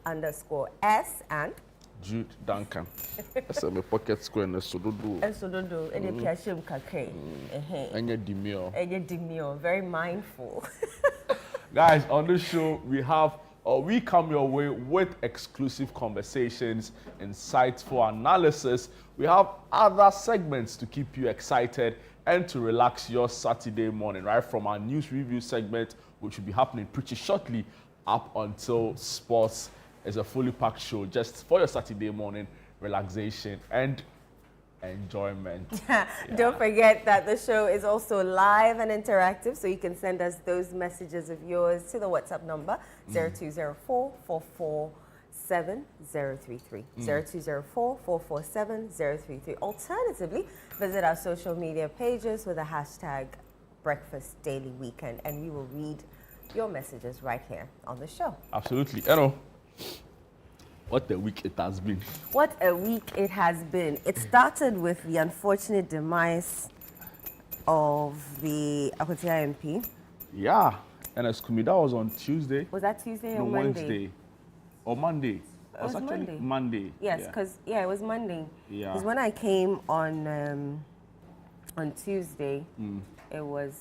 J_S and Jude Duncan. That's a pocket square and a sododo. And sododo. And the piashim kake. And your demure. And your demure. Very mindful. Guys, on this show, we come your way with exclusive conversations, insightful analysis. We have other segments to keep you excited and to relax your Saturday morning, right? From our news review segment, which will be happening pretty shortly, up until sports. It's a fully packed show just for your Saturday morning relaxation and enjoyment. Don't forget that the show is also live and interactive, so you can send us those messages of yours to the WhatsApp number 0204-447-033. 0204-447-033. Alternatively, visit our social media pages with the hashtag Breakfast Daily Weekend, and we will read your messages right here on the show. Absolutely. Hello. What a week it has been. What a week it has been. It started with the unfortunate demise of the Akotia MP. Yeah. And as Kumi, that was on Tuesday. Was that Tuesday or no, Monday? Wednesday. Or Monday. It was actually Monday. Yes, because it was Monday. Yeah. Because when I came on Tuesday, it was.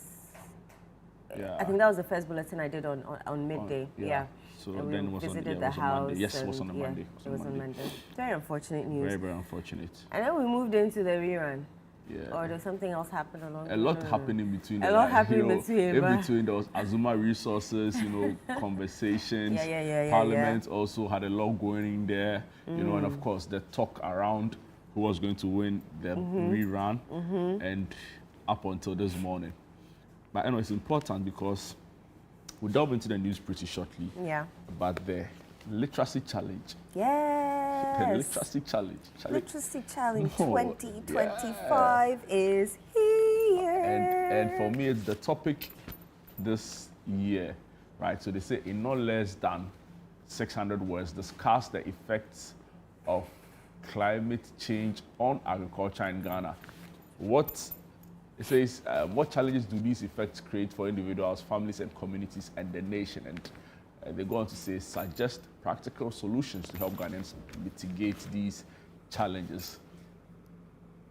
Yeah. I think that was the first bulletin I did on midday. Yeah. So and then we it was visited on the house. Yes, it was on a Monday. It was on Monday. Very unfortunate news. Very, very unfortunate. And then we moved into the rerun. Yeah. Or there's something else happened along the way. A lot happened in between. A lot happened in between. In between, there was Azuma Resources, conversations. Yeah. Parliament also had a lot going in there, and of course the talk around who was going to win the rerun, and up until this morning. But it's important because we'll delve into the news pretty shortly. Yeah. But the literacy challenge. Yes. The literacy challenge. Literacy challenge 2025 is here. And for me, it's the topic this year, right? So they say in no less than 600 words, discuss the effects of climate change on agriculture in Ghana. It says, what challenges do these effects create for individuals, families, and communities, and the nation? And they go on to say, suggest practical solutions to help Ghanaians mitigate these challenges.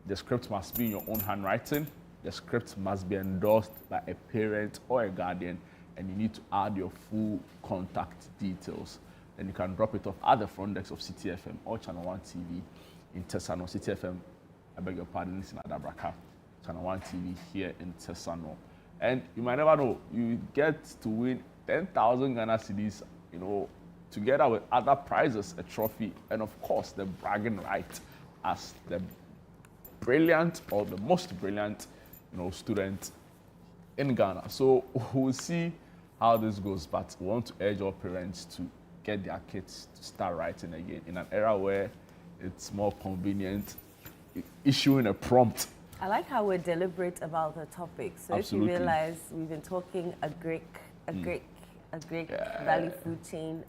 The script must be in your own handwriting. The script must be endorsed by a parent or a guardian, and you need to add your full contact details. And you can drop it off at the front desk of CTFM or Channel 1 TV in Tesano. CTFM, I beg your pardon, it's in Adabraka. Channel 1 TV here in Tesano. And you might never know, you get to win 10,000 Ghana cedis, together with other prizes, a trophy, and of course the bragging right as the brilliant or the most brilliant, student in Ghana. So we'll see how this goes, but we want to urge all parents to get their kids to start writing again in an era where it's more convenient issuing a prompt. I like how we're deliberate about the topic. So Absolutely. If you realize we've been talking a Greek value food chain,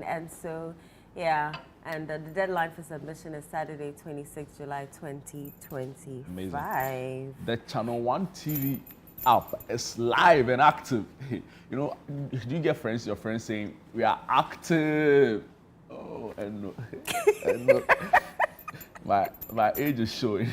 and so and the deadline for submission is Saturday, 26 July 2025. Amazing. The Channel 1 TV app is live and active. Do you get your friends saying we are active? Oh, and no. My age is showing.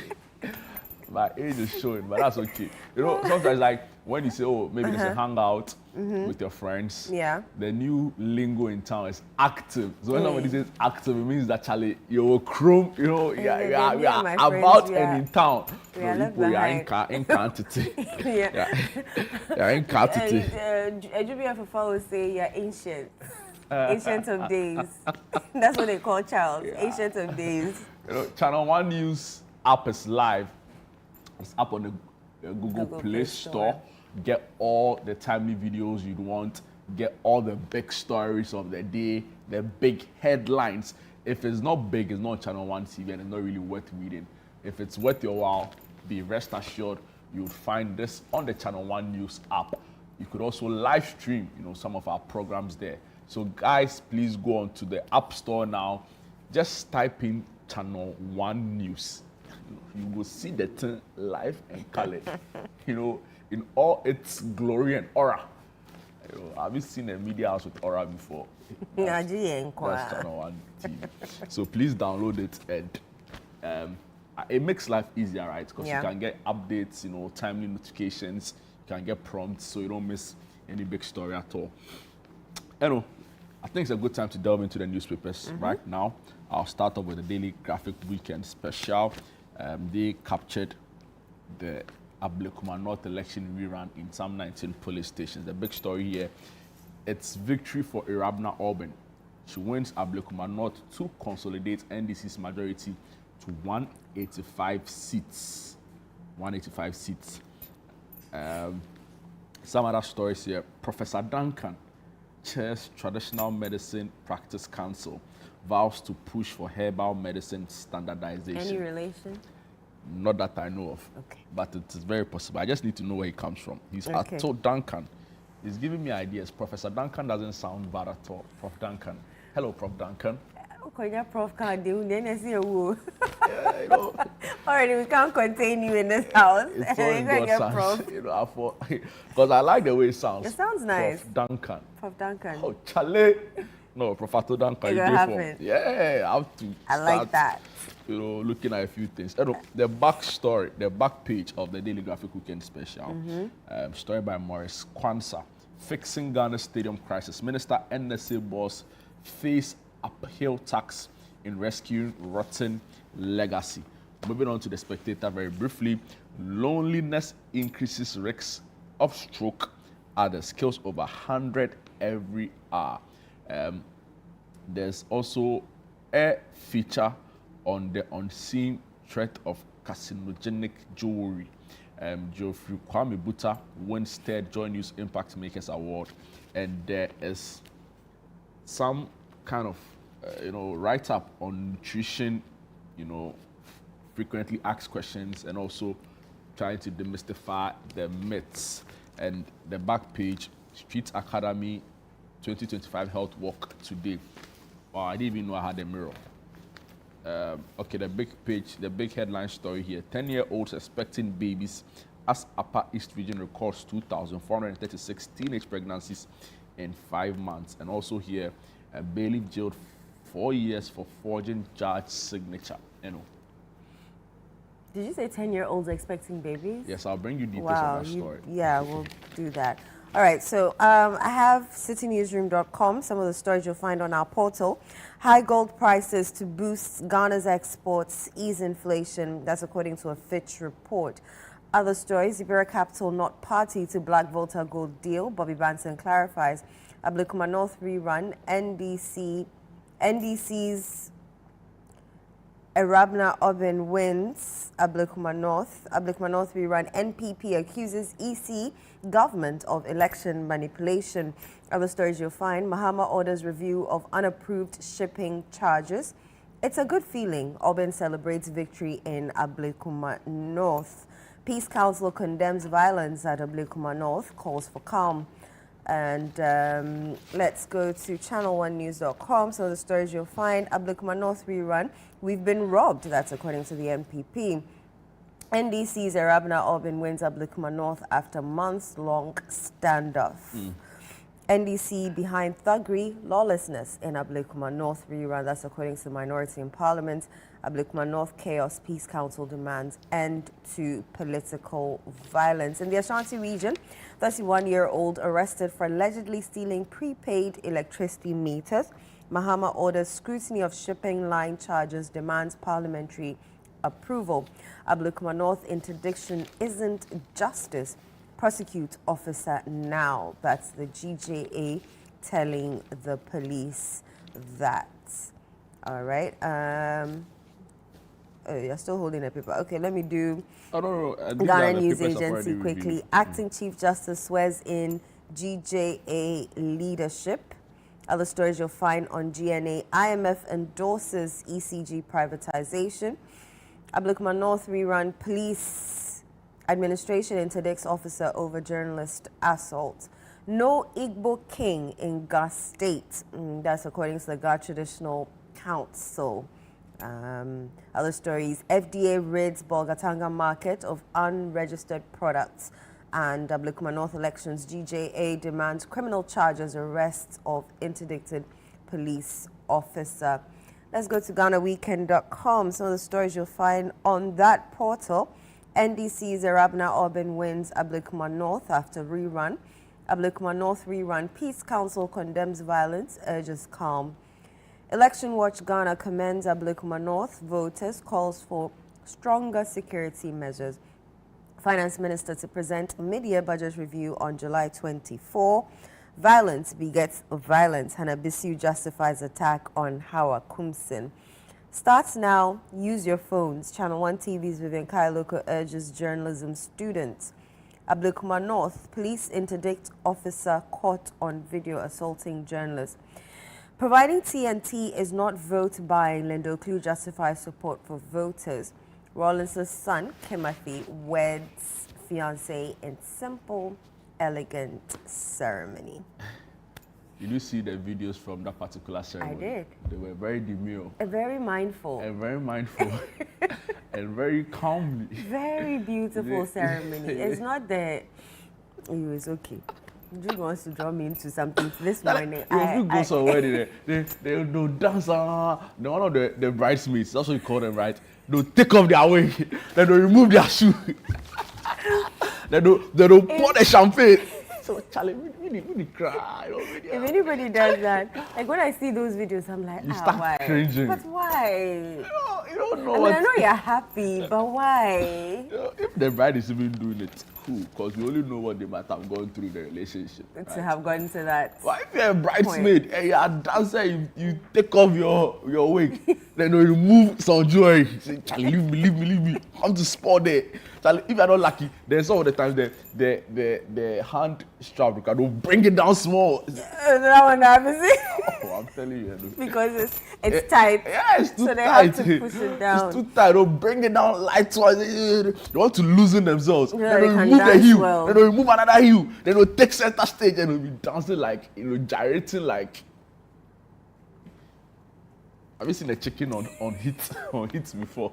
But that's okay. Sometimes like when you say, maybe there's a hangout with your friends. Yeah. The new lingo in town is active. So when somebody says active, it means that Charlie, you're chrome, we are about and in town. We are in quantity. Yeah, in quantity. Ejubia Fafa will say you're ancient. Ancient of days. That's what they call Charles. Yeah. Ancient of days. Channel 1 News app is live. It's up on the Google Play Store. Get all the timely videos you'd want. Get all the big stories of the day, the big headlines. If it's not big, it's not Channel 1 TV and it's not really worth reading. If it's worth your while, be rest assured you'll find this on the Channel 1 News app. You could also live stream, some of our programs there. So guys, please go on to the App Store now. Just type in Channel 1 News. You will see the thing live and color, in all its glory and aura. You know, have you seen a media house with aura before? Yeah, That's Channel 1 TV. So please download it, and it makes life easier, right? Because you can get updates, you know, timely notifications, you can get prompts, so you don't miss any big story at all. You know, I think it's a good time to delve into the newspapers right now. I'll start off with the Daily Graphic Weekend Special. They captured the Ablekuma North election rerun in some 19 police stations. The big story here, it's victory for Irabna Orban. She wins Ablekuma North to consolidate NDC's majority to 185 seats. 185 seats. Some other stories here. Professor Duncan chairs Traditional Medicine Practice Council, vows to push for herbal medicine standardization. Any relation? Not that I know of, okay, but it is very possible. I just need to know where he comes from. He's Atto Duncan. He's giving me ideas. Professor Duncan doesn't sound bad at all. Prof. Duncan. Hello, Prof. Duncan. Prof. Can't do then you know. Already, we can't contain you in this house. It's all in God's hands. You know, because I like the way it sounds. It sounds nice. Prof. Duncan. Prof. Duncan. Oh, Chale. No, Professor Duncan. It's gonna happen. Yeah, I have to. I like that. You know, looking at a few things. The back story, the back page of the Daily Graphic Weekend Special, story by Maurice Kwanzaa, fixing Ghana's stadium crisis. Minister NSA boss face uphill tax in rescuing rotten legacy. Moving on to the Spectator very briefly, loneliness increases risks of stroke. Others kills over 100 every hour. There's also a feature on the unseen threat of carcinogenic jewelry. Geoffrey Kwame Buta wins third Joy News Impact Makers Award, and there is some kind of write-up on nutrition, frequently asked questions, and also trying to demystify the myths. And the back page, Street Academy 2025 Health Walk today. Wow, I didn't even know I had a mirror. Okay, the big page, the big headline story here. 10-year-olds expecting babies as Upper East Region records 2,436 teenage pregnancies in 5 months. And also here, a bailiff jailed 4 years for forging judge signature. Did you say 10-year-olds expecting babies? Yes, I'll bring you details on that story. Yeah, we'll do that. All right, so I have citynewsroom.com, some of the stories you'll find on our portal. High gold prices to boost Ghana's exports, ease inflation. That's according to a Fitch report. Other stories, Ibera Capital not party to Black Volta Gold deal. Bobby Banton clarifies. Ablekuma North rerun, NDC's Irabna Orban wins Ablekuma North. Ablekuma North rerun, NPP accuses EC government of election manipulation. Other stories you'll find, Mahama orders review of unapproved shipping charges. It's a good feeling. Orban celebrates victory in Ablekuma North. Peace Council condemns violence at Ablekuma North, calls for calm. And let's go to channel1news.com. So the stories you'll find, Ablekuma North rerun, we've been robbed. That's according to the MPP. NDC's Irabna Orban wins Ablekuma North after months-long standoff. NDC behind thuggery, lawlessness in Ablekuma North rerun. That's according to the minority in parliament. Ablekuma North chaos, Peace Council demands end to political violence. In the Ashanti region, 31-year-old arrested for allegedly stealing prepaid electricity meters. Mahama orders scrutiny of shipping line charges, demands parliamentary approval. Ablekuma North interdiction isn't justice. Prosecute officer now. That's the GJA telling the police that. All right. Oh, you're still holding a paper. Okay, let me do Ghana News Agency quickly. Acting Chief Justice swears in GJA leadership. Other stories you'll find on GNA. IMF endorses ECG privatization. Ablekuma North rerun, police administration interdicts officer over journalist assault. No Igbo king in Ga State. That's according to the Ga Traditional Council. Other stories, FDA rids Bolgatanga market of unregistered products. and Ablekuma North elections, GJA demands criminal charges arrest of interdicted police officer. Let's go to GhanaWeekend.com. Some of the stories you'll find on that portal. NDC's Arabna Orban wins Ablekuma North after rerun. Ablekuma North rerun. Peace Council condemns violence, urges calm. Election Watch Ghana commends Ablekuma North voters, calls for stronger security measures. Finance Minister to present mid-year budget review on July 24. Violence begets violence. Hannah Bissiu justifies attack on Hawa Kumsin. Starts now. Use your phones. Channel 1 TV's Vivian Kailoko urges journalism students. Ablekuma North, police interdict officer caught on video assaulting journalists. Providing TNT is not vote buying. Lindo Clue justifies support for voters. Rawlins's son, Timothy, weds fiancée in simple, elegant ceremony. Did you see the videos from that particular ceremony? I did. They were very demure. Very mindful. And very mindful. And very calmly. Very beautiful ceremony. It's not that it was okay. Drew wants to draw me into something this morning. If you go somewhere, they'll dance. One of the bridesmaids, that's what you call them, right? They'll take off their wig, then they'll remove their shoe. Then they'll pour the champagne. So, Charlie, we cry. If anybody does that, like when I see those videos, I'm like, you start why? cringing. But why? You don't know. I know you're happy, but why? If the bride is even doing it, cool, because we only know what they might have gone through the relationship. To have gone to that. Why if you're a bridesmaid and you're a dancer, you take off your wig, then you remove some jewelry. Say, Charlie, leave me. Come to sport there. Charlie, if you're not lucky, then some of the times the hand strap, they'll bring it down small. That one happens. Oh, I'm telling you. Because it's tight. Yeah, it's too so they tight. have to push it down. It's too tight. They'll bring it down light. They want to loosen themselves. Yeah, then they'll remove the heel. Then they'll remove another heel. Then they'll take center stage and they'll be dancing like, gyrating like. Have you seen a chicken on hits before?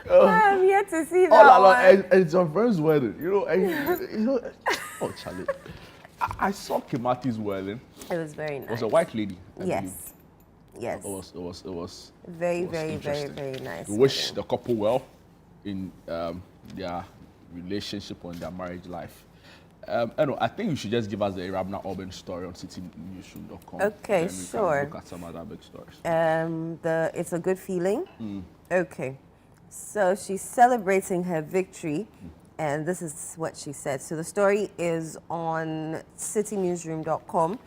I'm yet to see that all one. And it's your friend's wedding, oh, Charlie. I saw Kimati's wedding. It was very nice. It was a white lady. Yes. Yes. It was very nice. We wish the couple well in their relationship or in their marriage life. I think you should just give us the Arabna Orban story on citynewsroom.com. Okay, sure. Look at some other big stories. It's a good feeling. Okay. So she's celebrating her victory, and this is what she said. So the story is on citynewsroom.com.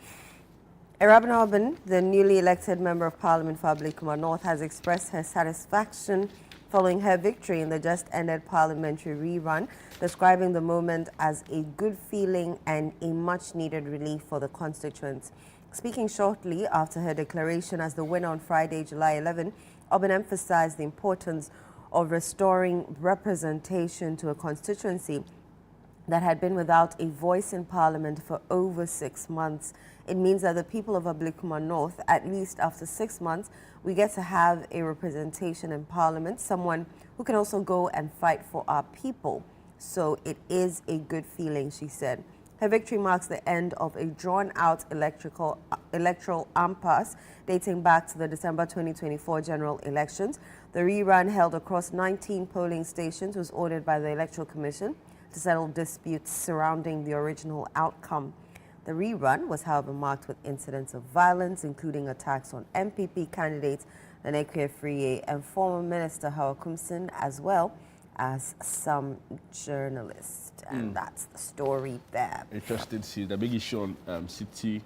Arabna Orban, the newly elected member of parliament for Ablekuma North, has expressed her satisfaction following her victory in the just-ended parliamentary rerun, describing the moment as a good feeling and a much-needed relief for the constituents. Speaking shortly after her declaration as the winner on Friday, July 11, Orban emphasized the importance of restoring representation to a constituency that had been without a voice in parliament for over 6 months. It means that the people of Ablekuma North, at least after 6 months, we get to have a representation in parliament, someone who can also go and fight for our people. So it is a good feeling, she said. Her victory marks the end of a drawn-out electoral impasse dating back to the December 2024 general elections. The rerun, held across 19 polling stations, was ordered by the Electoral Commission to settle disputes surrounding the original outcome. The rerun was, however, marked with incidents of violence, including attacks on MPP candidates Nanekwe Friye and former Minister Hawa Kumsin, as well as some journalists. And that's the story there. Interesting to see. The big issue on City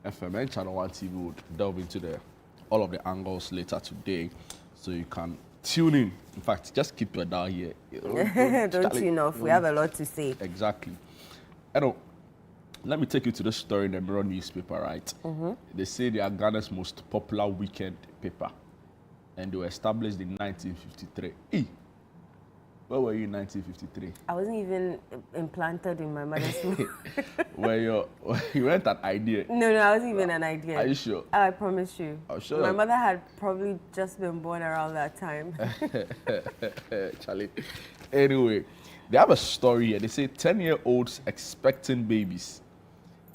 FM and Channel 1 TV would delve into all of the angles later today, so you can tune in. In fact, just keep your dial here. Don't tune off. We have a lot to say. Exactly. Let me take you to the story in the Mirror newspaper, right? They say they are Ghana's most popular weekend paper, and they were established in 1953. Where were you in 1953? I wasn't even implanted in my mother's womb. You weren't an idea. No, I wasn't even an idea. Are you sure? I promise you. I'm sure. My mother had probably just been born around that time. Charlie. Anyway, They have a story here. They say 10-year-olds expecting babies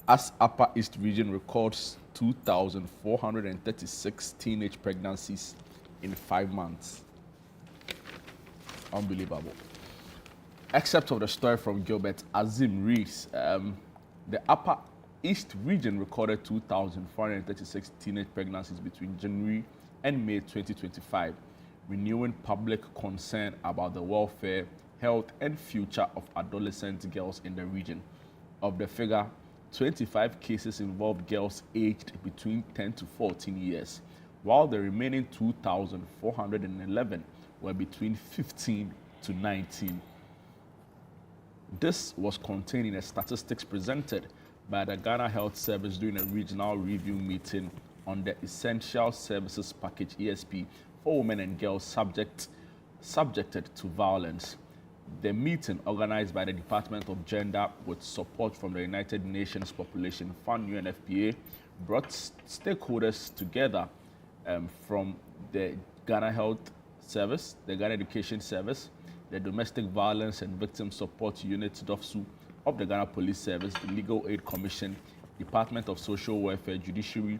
as Upper East Region records 2,436 teenage pregnancies in 5 months. Unbelievable. Except of the story from Gilbert Azim reads, the Upper East Region recorded 2,436 teenage pregnancies between January and May 2025, renewing public concern about the welfare, health, and future of adolescent girls in the region. Of the figure, 25 cases involved girls aged between 10 to 14 years, while the remaining 2,411 were between 15 to 19. This was contained in a statistics presented by the Ghana Health Service during a regional review meeting on the Essential Services Package ESP for women and girls subjected to violence. The meeting, organized by the Department of Gender with support from the United Nations Population Fund (UNFPA), brought stakeholders together from the Ghana Health Service, the Ghana Education Service, the Domestic Violence and Victim Support Unit (DOVSU) of the Ghana Police Service, the Legal Aid Commission, Department of Social Welfare, Judiciary,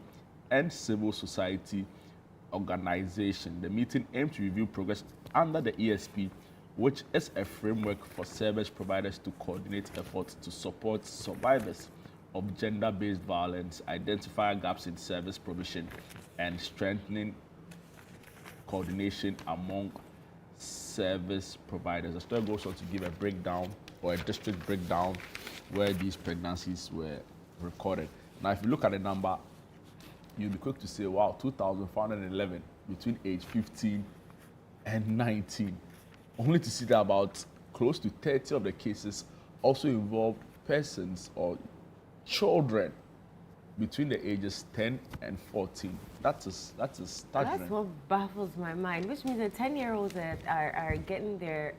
and Civil Society Organization. The meeting aimed to review progress under the ESP, which is a framework for service providers to coordinate efforts to support survivors of gender-based violence, identify gaps in service provision, and strengthening coordination among service providers. The story goes on to give a breakdown or a district breakdown where these pregnancies were recorded. Now, if you look at the number, you'll be quick to say, wow, 2,411 between age 15 and 19. Only to see that about close to 30 of the cases also involved persons or children between the ages 10 and 14. That's a staggering. That's what baffles my mind, which means that 10-year-olds are getting their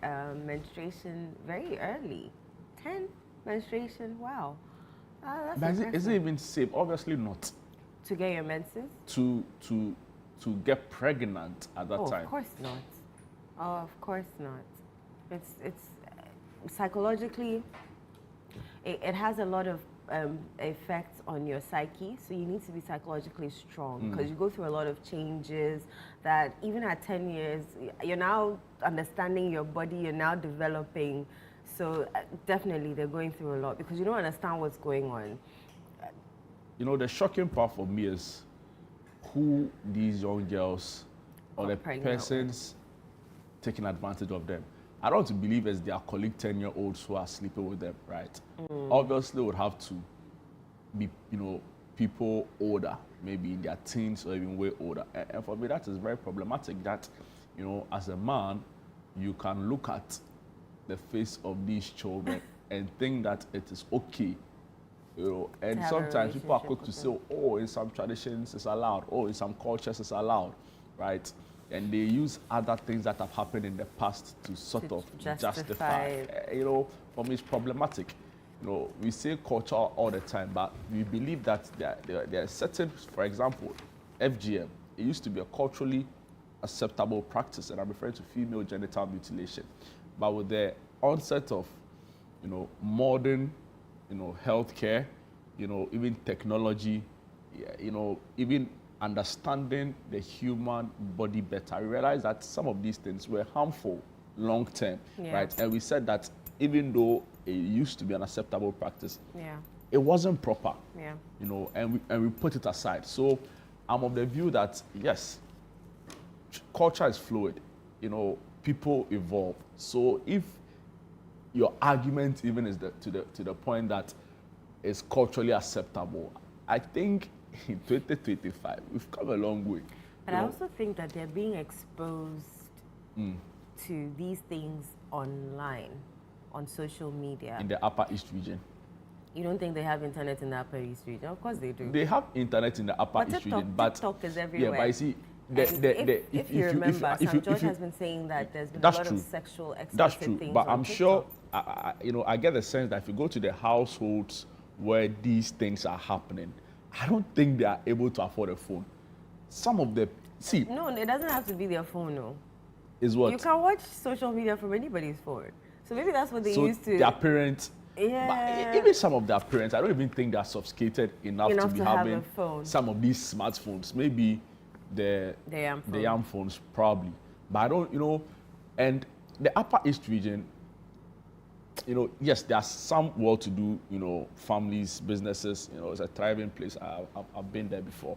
menstruation very early. 10 menstruation, wow. But is it even safe? Obviously not. To get your menses? To get pregnant at that time. Of course not. Oh, of course not. It's psychologically, it has a lot of effects on your psyche, so you need to be psychologically strong because you go through a lot of changes that even at 10 years, you're now understanding your body, you're now developing. So definitely they're going through a lot because you don't understand what's going on. You know, the shocking part for me is who these young girls or the persons taking advantage of them. I don't want to believe as their colleague 10-year-olds who are sleeping with them, right? Obviously, would have to be, people older, maybe in their teens or even way older. And for me, that is very problematic that, as a man, you can look at the face of these children and think that it is okay. And sometimes people are quick to say, oh, in some traditions it's allowed, oh, in some cultures it's allowed, right? And they use other things that have happened in the past to sort of justify. For me, it's problematic. We say culture all the time, but we believe that there are certain, for example, FGM. It used to be a culturally acceptable practice, and I'm referring to female genital mutilation. But with the onset of, modern, healthcare, even technology, even understanding the human body better, I realized that some of these things were harmful long term, right? And we said that even though it used to be an acceptable practice, it wasn't proper, and we put it aside. So I'm of the view that yes, culture is fluid, people evolve. So if your argument even is to the point that it's culturally acceptable, I think in 2025 we've come a long way. But I also think that they're being exposed to these things online, on social media. In the Upper East region. You don't think they have internet in the Upper East region? Of course they do. They have internet in the Upper East region, but TikTok is everywhere. Yeah, but you see, if you remember, Sam George has been saying that there's been a lot of sexual explicit things. But I'm TikTok. sure, I get the sense that if you go to the households where these things are happening, I don't think they are able to afford a phone. Some of them, no, it doesn't have to be their phone, no. Is what? You can watch social media from anybody's phone. So maybe that's what they So used to. their parents, Yeah. but even some of their parents, I don't even think they're sophisticated enough to be to have having a phone. some of these smartphones. Maybe the young phones, probably. But I don't, and the Upper East region, yes, there are some well-to-do, families, businesses. It's a thriving place. I've been there before.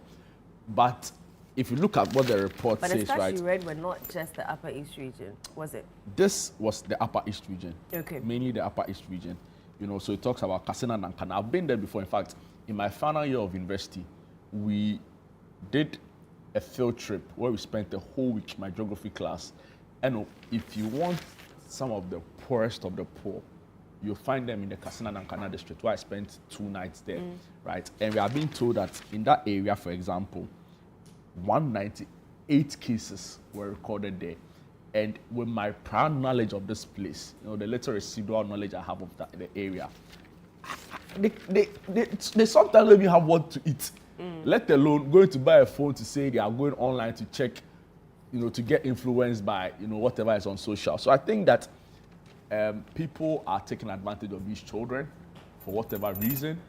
But if you look at what the report but says, the right? stats you read were not just the Upper East region, was it? This was the Upper East region. Okay. Mainly the Upper East region. So it talks about Kasina and Nankana. I've been there before. In fact, in my final year of university, we did a field trip where we spent a whole week in my geography class. And if you want some of the poorest of the poor, you'll find them in the Kasina and Nankana district, where I spent 2 nights there, right? And we are being told that in that area, for example, 198 cases were recorded there. And with my prior knowledge of this place, the little residual knowledge I have of the area, they sometimes don't even have what to eat, let alone going to buy a phone to say they are going online to check, to get influenced by, whatever is on social. So I think that people are taking advantage of these children for whatever reason.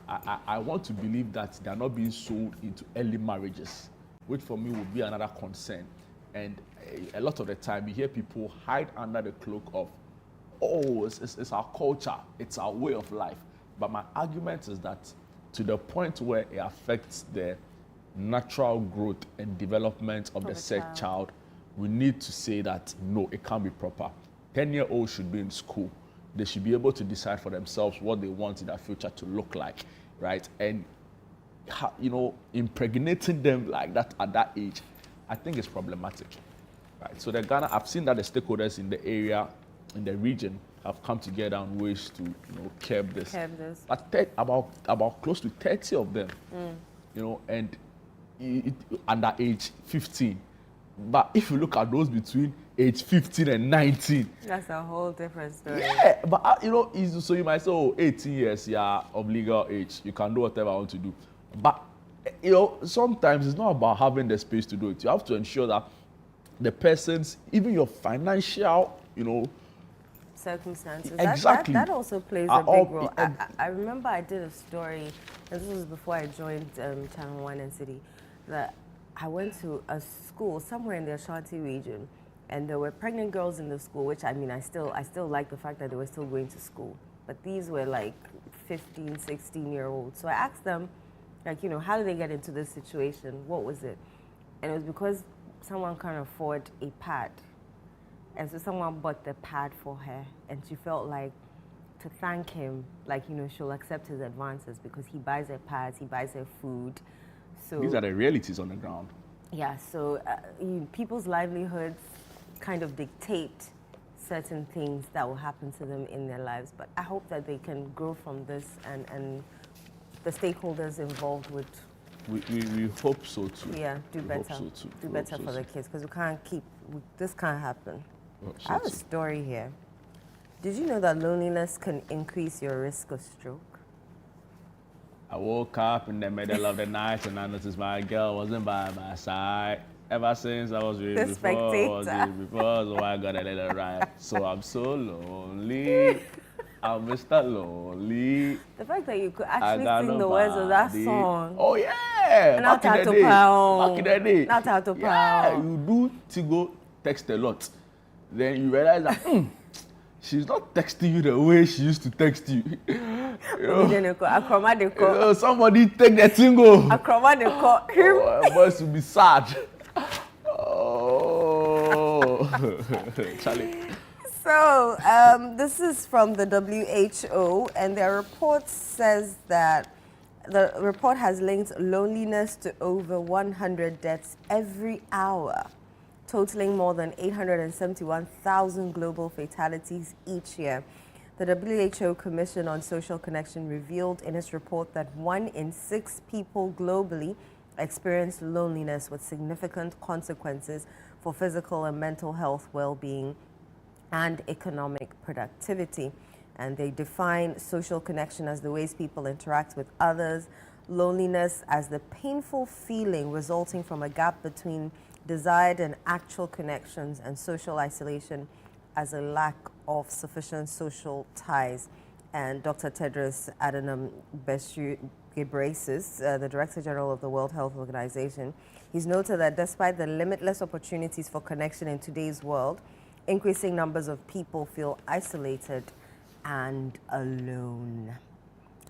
I want to believe that they are not being sold into early marriages, which for me would be another concern. And a lot of the time, you hear people hide under the cloak of, it's our culture, it's our way of life. But my argument is that to the point where it affects the natural growth and development of the said child, we need to say that, no, it can't be proper. 10-year-olds should be in school. They should be able to decide for themselves what they want in their future to look like, right? And, impregnating them like that at that age, I think it's problematic, right? So I've seen that the stakeholders in the area, in the region, have come together on ways to, curb this. But about close to 30 of them, and under age 15. But if you look at those between age 15 and 19, that's a whole different story. Yeah, but so you might say, 18 years, of legal age, you can do whatever I want to do. But sometimes it's not about having the space to do it. You have to ensure that the person's, even your financial, circumstances. Exactly. That also plays a big role. I remember I did a story, and this was before I joined Channel 1 and City, that I went to a school somewhere in the Ashanti region, and there were pregnant girls in the school, which I still like the fact that they were still going to school. But these were like 15, 16-year-olds. So I asked them, how did they get into this situation? What was it? And it was because someone can't afford a pad. And so someone bought the pad for her, and she felt like to thank him, she'll accept his advances because he buys her pads, he buys her food. So these are the realities on the ground. Yeah, so people's livelihoods kind of dictate certain things that will happen to them in their lives. But I hope that they can grow from this, and the stakeholders involved would. We hope so too. Yeah, do better. Do better for the kids, because this can't happen. I have a story here. Did you know that loneliness can increase your risk of stroke? I woke up in the middle of the night and I noticed my girl wasn't by my side. Ever since I was with before, so I got a little ride. So I'm so lonely. I'm Mr. Lonely. The fact that you could actually sing the words of that song. Oh yeah! Back in the day. Back in the day. Yeah, you do Tigo text a lot. Then you realize that she's not texting you the way she used to text you. Somebody take the Tingo. Boys will be sad. Oh, Charlie. So this is from the WHO, and their report says that the report has linked loneliness to over 100 deaths every hour, totaling more than 871,000 global fatalities each year. The WHO Commission on Social Connection revealed in its report that 1 in 6 people globally experience loneliness, with significant consequences for physical and mental health, well-being, and economic productivity. And they define social connection as the ways people interact with others, loneliness as the painful feeling resulting from a gap between desired and actual connections, and social isolation as a lack of sufficient social ties. And Dr. Tedros Adhanom Ghebreyesus, the Director General of the World Health Organization, he's noted that despite the limitless opportunities for connection in today's world, increasing numbers of people feel isolated and alone.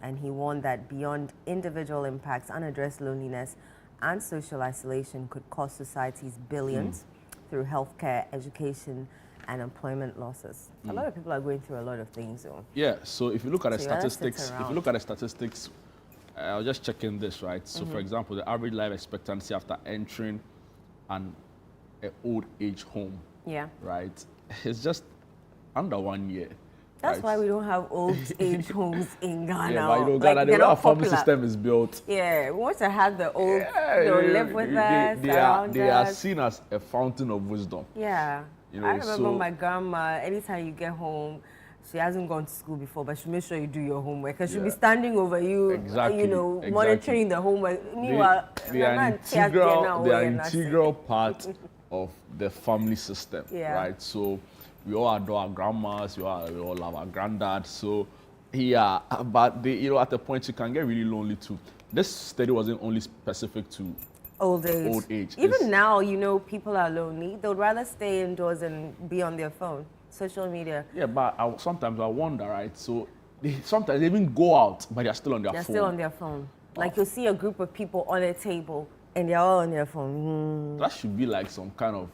And he warned that beyond individual impacts, unaddressed loneliness and social isolation could cost societies billions through healthcare, education, and employment losses. A lot of people are going through a lot of things, though. Yeah. So if you look at the statistics, I was just checking this, right? So, for example, the average life expectancy after entering an old age home, right, is just under 1 year. That's why we don't have old age homes in Ghana. Yeah, but you know, Ghana, the way our family system is built. Yeah, we want to have the old, they'll live with us, they are seen as a fountain of wisdom. Yeah. You know, I remember my grandma, anytime you get home, she hasn't gone to school before, but she'll make sure you do your homework. And she'll be standing over you, monitoring the homework. Meanwhile, they are an integral part of the family system, right? So we all adore our grandmas, we all love our granddads. So, yeah, but at a point you can get really lonely too. This study wasn't only specific to old age. Even now, people are lonely. They would rather stay indoors and be on their phone, social media. Yeah, but sometimes I wonder, right? So sometimes they even go out, but they're still on their phone. They're still on their phone. Like you'll see a group of people on a table and they're all on their phone. That should be like some kind of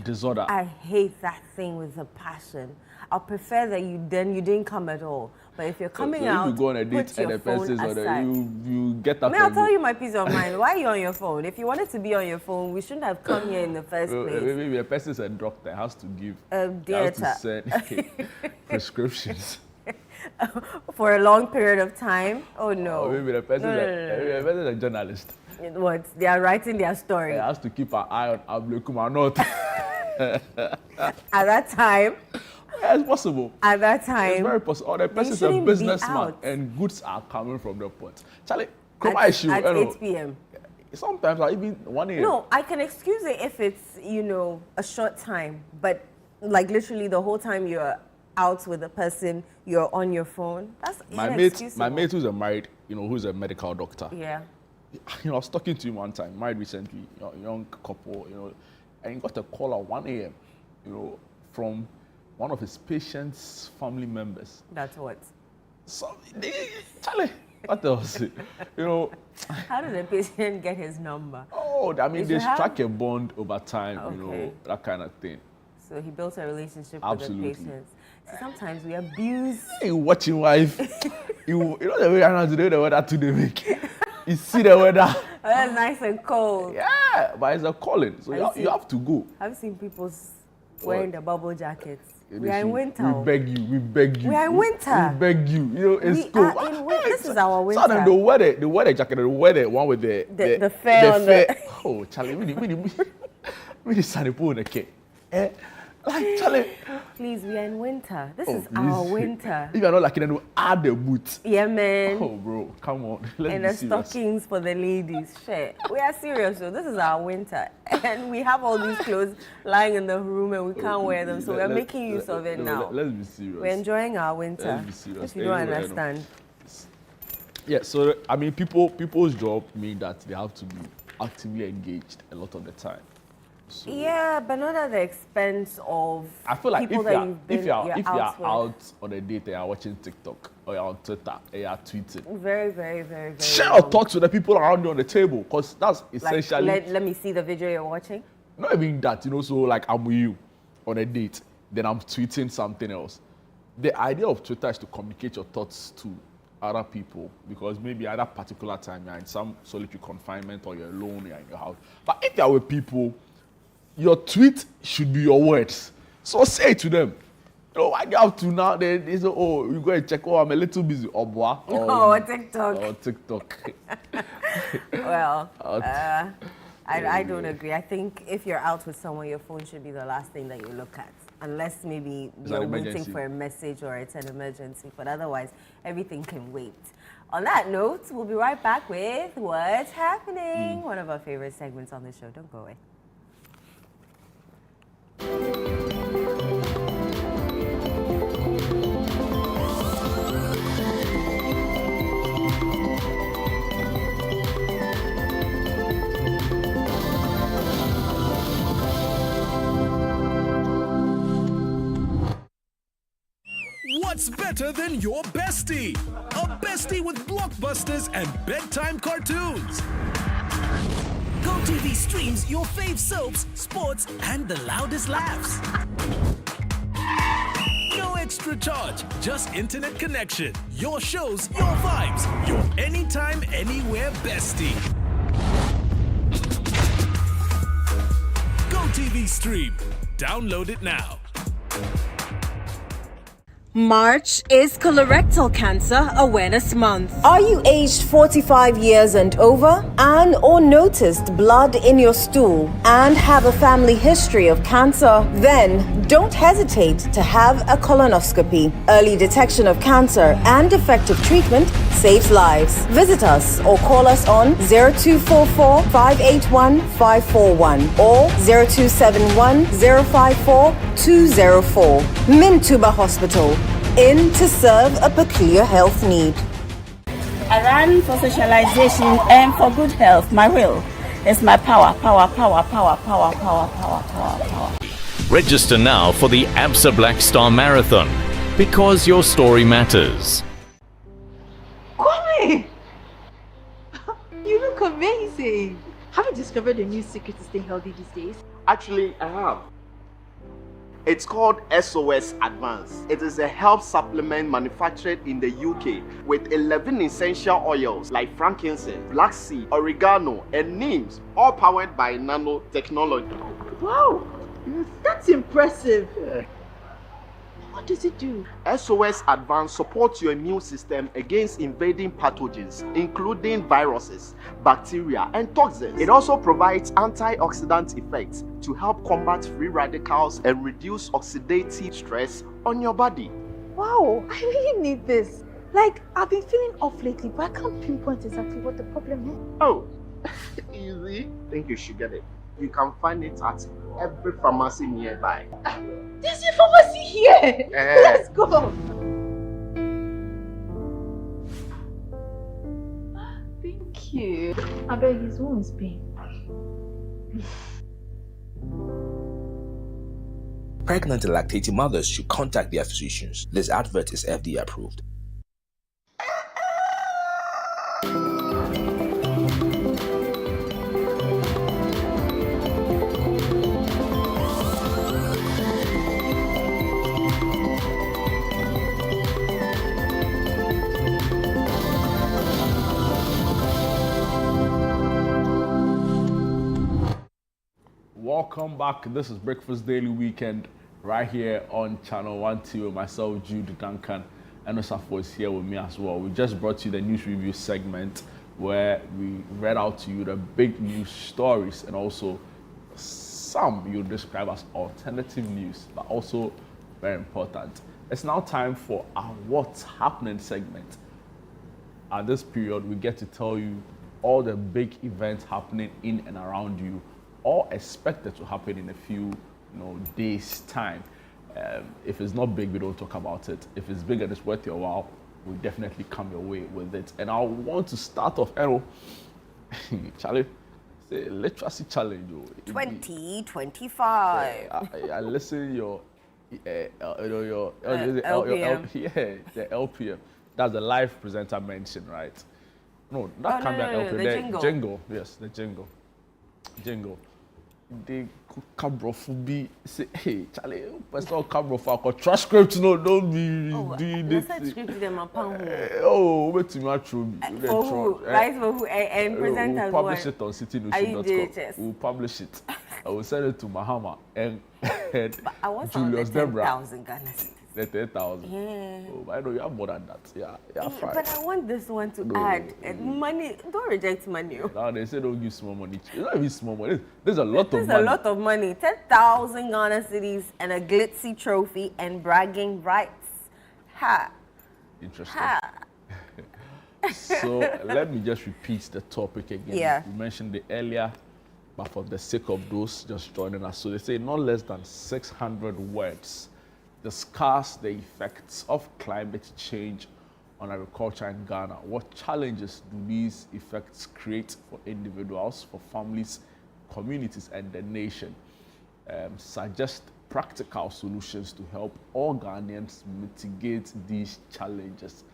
disorder. I hate that thing with a passion. I prefer that you didn't come at all. But if you're coming out, if you go on a date and the person you get up. I'll tell you my peace of mind. Why are you on your phone? If you wanted to be on your phone, we shouldn't have come here in the first place. Maybe the person's a doctor, has to give, has to send prescriptions. For a long period of time? Oh no. Or maybe the person is a journalist. What? They are writing their story. Has to keep an eye on Ablekuma North. At that time. Yeah, it's possible. At that time. It's very possible. Or the person is a businessman and goods are coming from the port. Charlie, at 8 p.m. Sometimes or even 1 a.m. No, I can excuse it if it's, a short time. But like literally the whole time you're out with a person, you're on your phone. That's inexcusable. My mate who's who's a medical doctor. Yeah. I was talking to him one time, married recently, young couple, and he got a call at 1 a.m., from one of his patient's family members. That's what? So, Charlie, what else? How did the patient get his number? Oh, I mean, they struck a bond over time, that kind of thing. So he built a relationship with the patients. So sometimes we abuse. You watching wife, you know the way I know today, the weather today make. You see the weather. Oh, that's nice and cold. Yeah, but it's a calling, so you have to go. I've seen people wearing the bubble jackets. We are in winter. We beg you. We are in winter. We beg you. It's cold. This is our winter. So the weather jacket, the one with the fair on the. Oh, Charlie, we sunny pool in the cake. Like, Charlie. Please, we are in winter. This is our winter. If you're not lucky, then we'll add the boots. Yeah, man. Oh, bro, come on. And the stockings for the ladies. Shit. We are serious, though. This is our winter. And we have all these clothes lying in the room and we can't wear them. So we're making use of it now. Let's be serious. We're enjoying our winter. Let's be serious. If you don't understand. Yeah, so, I mean, people's job mean that they have to be actively engaged a lot of the time. So, yeah, but not at the expense of I feel like people if you're out on a date and you're watching TikTok or you're on Twitter and you're tweeting. Very, very, very, very. Share your thoughts with the people around you on the table, because that's essentially. Like, let me see the video you're watching. Not even that, so like I'm with you on a date, then I'm tweeting something else. The idea of Twitter is to communicate your thoughts to other people, because maybe at that particular time you're in some solitary confinement or you're alone, you're in your house. But if you're with people, your tweet should be your words. So say it to them. I have to now. They say, you go and check. I'm a little busy. Or TikTok. Or TikTok. Well, I don't agree. I think if you're out with someone, your phone should be the last thing that you look at. Unless maybe you're waiting for a message or it's an emergency. But otherwise, everything can wait. On that note, we'll be right back with What's Happening? One of our favorite segments on the show. Don't go away. better than your bestie. A bestie with blockbusters and bedtime cartoons. GoTV streams your fave soaps, sports, and the loudest laughs. No extra charge, just internet connection. Your shows, your vibes, your anytime, anywhere bestie. GoTV Stream. Download it now. March is Colorectal Cancer Awareness Month. Are you aged 45 years and over and or noticed blood in your stool and have a family history of cancer? Then don't hesitate to have a colonoscopy. Early detection of cancer and effective treatment saves lives. Visit us or call us on 0244 581 541 or 0271 054 204. Mintuba Hospital. In to serve a peculiar health need. I run for socialization and for good health. My will is my power. Register now for the ABSA Black Star Marathon because your story matters. Kwame! You look amazing. Have you discovered a new secret to stay healthy these days? Actually, I have. It's called SOS Advance. It is a health supplement manufactured in the UK with 11 essential oils like frankincense, black seed, oregano, and neem, all powered by nanotechnology. Wow, that's impressive. What does it do? SOS Advance supports your immune system against invading pathogens, including viruses, bacteria, and toxins. It also provides antioxidant effects to help combat free radicals and reduce oxidative stress on your body. Wow, I really need this. Like, I've been feeling off lately, but I can't pinpoint exactly what the problem is. Oh, easy. I think you should get it. You can find it at every pharmacy nearby. There's a pharmacy here. Let's go. Thank you. I beg his wound's pain. Pregnant and lactating mothers should contact their physicians. This advert is FDA approved. Welcome back. This is Breakfast Daily Weekend right here on Channel 1T with myself, Jude Duncan, and Osafo is here with me as well. We just brought you the news review segment where we read out to you the big news stories and also some you describe as alternative news, but also very important. It's now time for our What's Happening segment. At this period, we get to tell you all the big events happening in and around you, all expected to happen in a few days' time. If it's not big, we don't talk about it. If it's big and it's worth your while, we definitely come your way with it. And I want to start off, Charlie, it's a literacy challenge. 2025. I listen your LPM. The LPM. That's the live presenter mention, right? No, that can't be an LPM. The jingle. Yes, the jingle. They cabrophobia say, hey, Charlie, personal cabrophobe, transcript, no, don't be doing this. Wait till my true. For who? Right for who? And presenters. We'll publish it on citynews.com. We'll publish it. I will send it to Mahama and Julius Debra. 10,000 Ghana cedis. The 10,000. Yeah. Oh, I know you have more than that. Yeah, fine. But I want this one to add money. Don't reject money. Now they say don't give small money. It's not even small money. There's a lot of money. There's a lot of money. 10,000 Ghana cedis and a glitzy trophy and bragging rights. Ha. Interesting. So let me just repeat the topic again. Yeah. We mentioned it earlier, but for the sake of those just joining us, so they say not less than 600 words discuss the effects of climate change on agriculture in Ghana. What challenges do these effects create for individuals, for families, communities, and the nation? Suggest practical solutions to help all Ghanaians mitigate these challenges.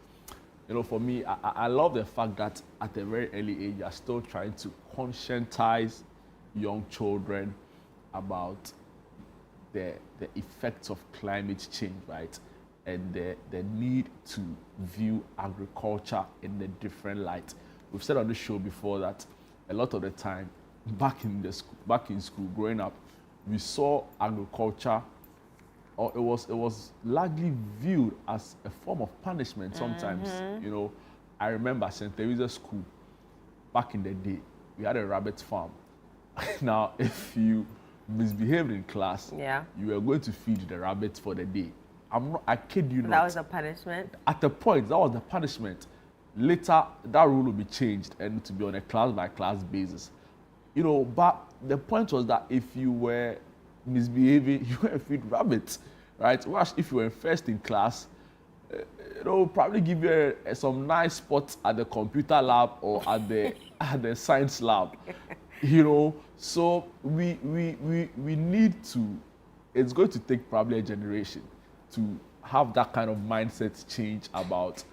You know, for me, I love the fact that at a very early age, you're still trying to conscientize young children about the effects of climate change, right? And the need to view agriculture in a different light. We've said on the show before that a lot of the time, back in school, growing up, we saw agriculture, or it was largely viewed as a form of punishment sometimes. You know, I remember St. Teresa's School, back in the day, we had a rabbit farm. Now, if you misbehaved in class, you were going to feed the rabbits for the day. I kid you not. That was a punishment? At the point, that was the punishment. Later, that rule will be changed and to be on a class-by-class basis. You know, but the point was that if you were misbehaving, you were to feed rabbits, right? Whereas if you were first in class, they'll probably give you some nice spots at the computer lab or at the science lab, you know. So we need to. It's going to take probably a generation to have that kind of mindset change about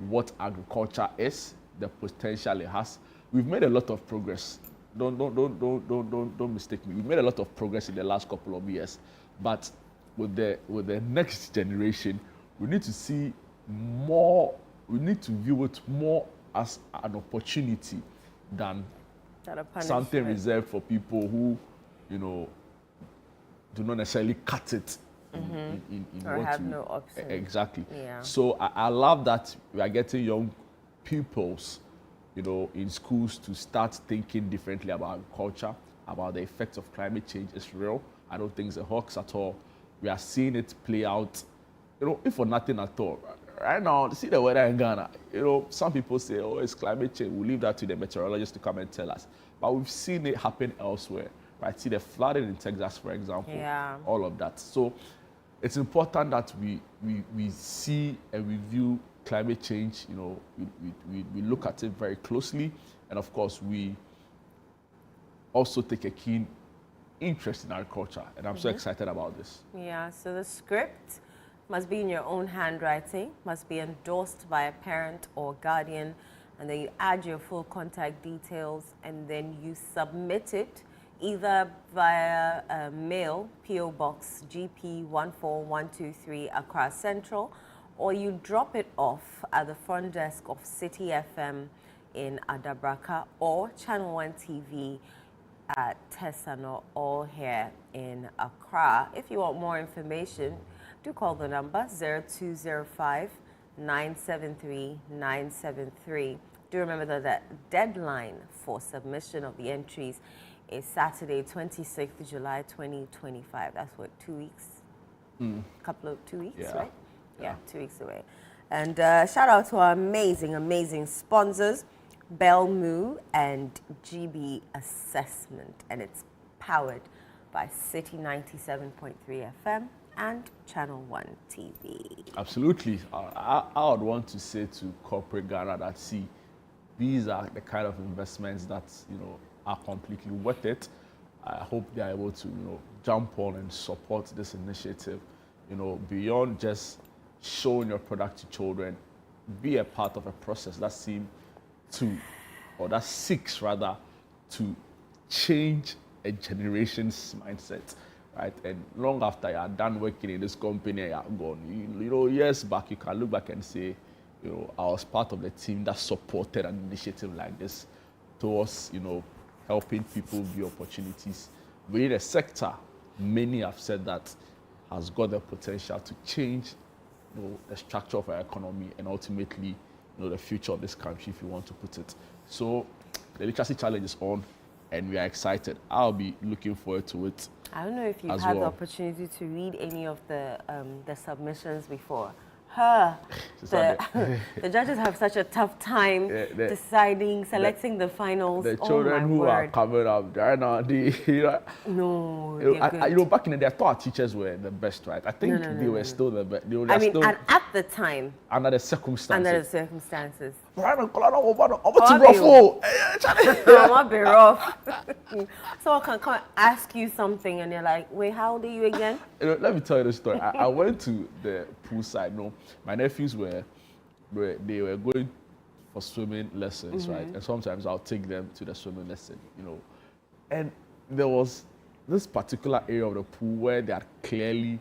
what agriculture is, the potential it has. We've made a lot of progress. Don't mistake me. We've made a lot of progress in the last couple of years, but with the next generation, we need to see more. We need to view it more as an opportunity than something reserved for people who, you know, do not necessarily cut it. In or what have no option. Exactly. Yeah. So I love that we are getting young pupils, you know, in schools to start thinking differently about agriculture, about the effects of climate change. It's real. I don't think it's a hoax at all. We are seeing it play out, you know, if for nothing at all. Right now, see the weather in Ghana. You know, some people say, oh, it's climate change. We'll leave that to the meteorologists to come and tell us. But we've seen it happen elsewhere, right? See the flooding in Texas, for example. Yeah. All of that. So it's important that we see and we view climate change, you know, we look at it very closely. And of course, we also take a keen interest in agriculture. And I'm so excited about this. Yeah, so the script must be in your own handwriting, must be endorsed by a parent or guardian, and then you add your full contact details, and then you submit it either via mail, P.O. Box GP 14123 Accra Central, or you drop it off at the front desk of City FM in Adabraka or Channel 1 TV at Tesano, all here in Accra. If you want more information, do call the number 0205 973 973. Do remember that the deadline for submission of the entries is Saturday, 26th July 2025. That's what, 2 weeks? 2 weeks, right? Yeah, 2 weeks away. And shout out to our amazing sponsors, Belmu and GB Assessment. And it's powered by City 97.3 FM and Channel 1 TV. Absolutely. I would want to say to corporate Ghana that, see, these are the kind of investments that, you know, are completely worth it. I hope they are able to, you know, jump on and support this initiative, you know, beyond just showing your product to children. Be a part of a process that seeks rather to change a generation's mindset, right? And long after you are done working in this company, you are gone. You know, years back, you can look back and say, you know, I was part of the team that supported an initiative like this towards, you know, helping people view opportunities within a sector. Many have said that has got the potential to change, you know, the structure of our economy and ultimately, you know, the future of this country, if you want to put it. So the literacy challenge is on, and we are excited. I'll be looking forward to it. I don't know if you've had the opportunity to read any of the submissions before. The judges have such a tough time selecting the finals. The children who are covered up right now, back in the day, I thought our teachers were the best, right? I think they were still the best. And at the time, under the circumstances. I'm be rough. Someone can come and ask you something and you're like, wait, how old are you again? Let me tell you the story. I went to the poolside. No, my nephews were going for swimming lessons, right? And sometimes I'll take them to the swimming lesson, And there was this particular area of the pool where they had clearly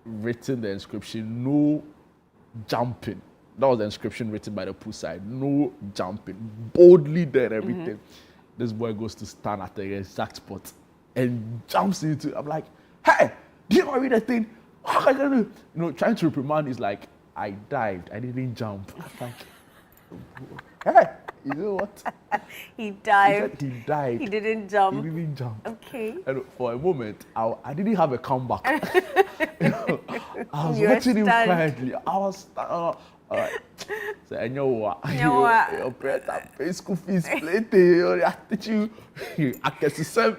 written the inscription, no jumping. That was the inscription written by the poolside, no jumping, boldly there and everything. This boy goes to stand at the exact spot and jumps into it. I'm like, hey, do you want to read that thing? How can I do? Trying to reprimand is like, I dived, I didn't jump. I'm like, hey, you know what? He dived. He dived. He didn't jump. He didn't jump. Okay. And for a moment, I didn't have a comeback. I was watching him quietly. I was, all right. So, and your parents school fees, plenty. I teach you. I can see I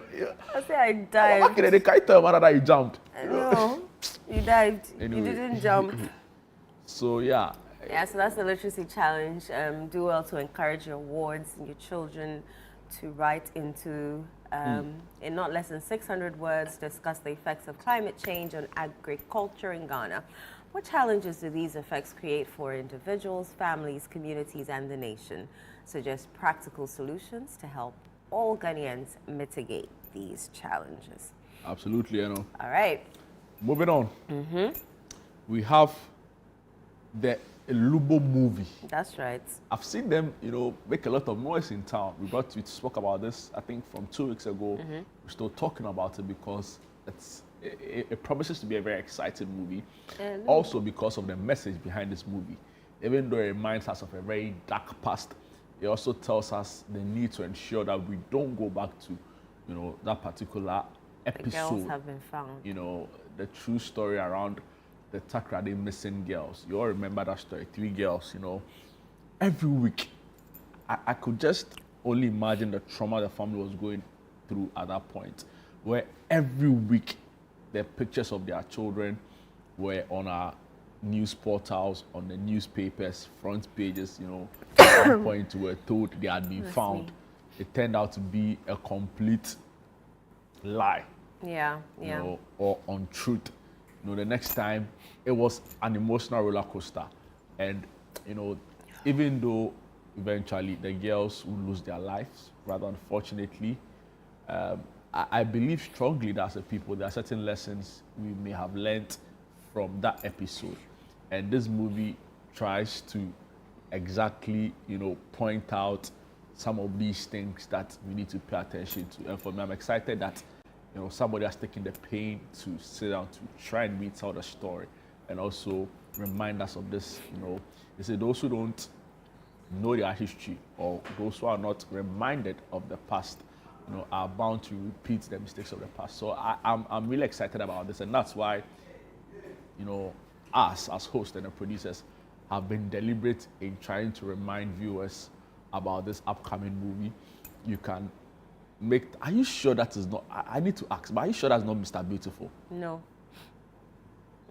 say I dived. How can they tell that you jumped? No, you dived. Anyway. You didn't jump. So yeah. Yeah, so that's the literacy challenge. Do well to encourage your wards and your children to write into, in not less than 600 words, discuss the effects of climate change on agriculture in Ghana. What challenges do these effects create for individuals, families, communities, and the nation? Suggest practical solutions to help all Ghanaians mitigate these challenges. Absolutely, All right. Moving on. We have the Lubo movie. That's right. I've seen them, make a lot of noise in town. We spoke about this, I think, from 2 weeks ago. We're still talking about it because it promises to be a very exciting movie. Also because of the message behind this movie. Even though it reminds us of a very dark past, it also tells us the need to ensure that we don't go back to, that particular episode. The girls have been found. The true story around the Takrade missing girls. You all remember that story, 3 girls, Every week, I could just only imagine the trauma the family was going through at that point, where every week, the pictures of their children were on our news portals, on the newspapers, front pages, At one point, we were told they had been found. It turned out to be a complete lie. Yeah. Or untruth. The next time, it was an emotional roller coaster. And, even though eventually the girls will lose their lives, rather unfortunately, I believe strongly that as a people, there are certain lessons we may have learned from that episode. And this movie tries to exactly, point out some of these things that we need to pay attention to. And for me, I'm excited that somebody has taken the pain to sit down to try and read out the story and also remind us of this. They say those who don't know their history or those who are not reminded of the past, are bound to repeat the mistakes of the past. So I'm really excited about this, and that's why, us as hosts and the producers have been deliberate in trying to remind viewers about this upcoming movie. You can are you sure that is not, I need to ask, but are you sure that's not Mr. Beautiful? No.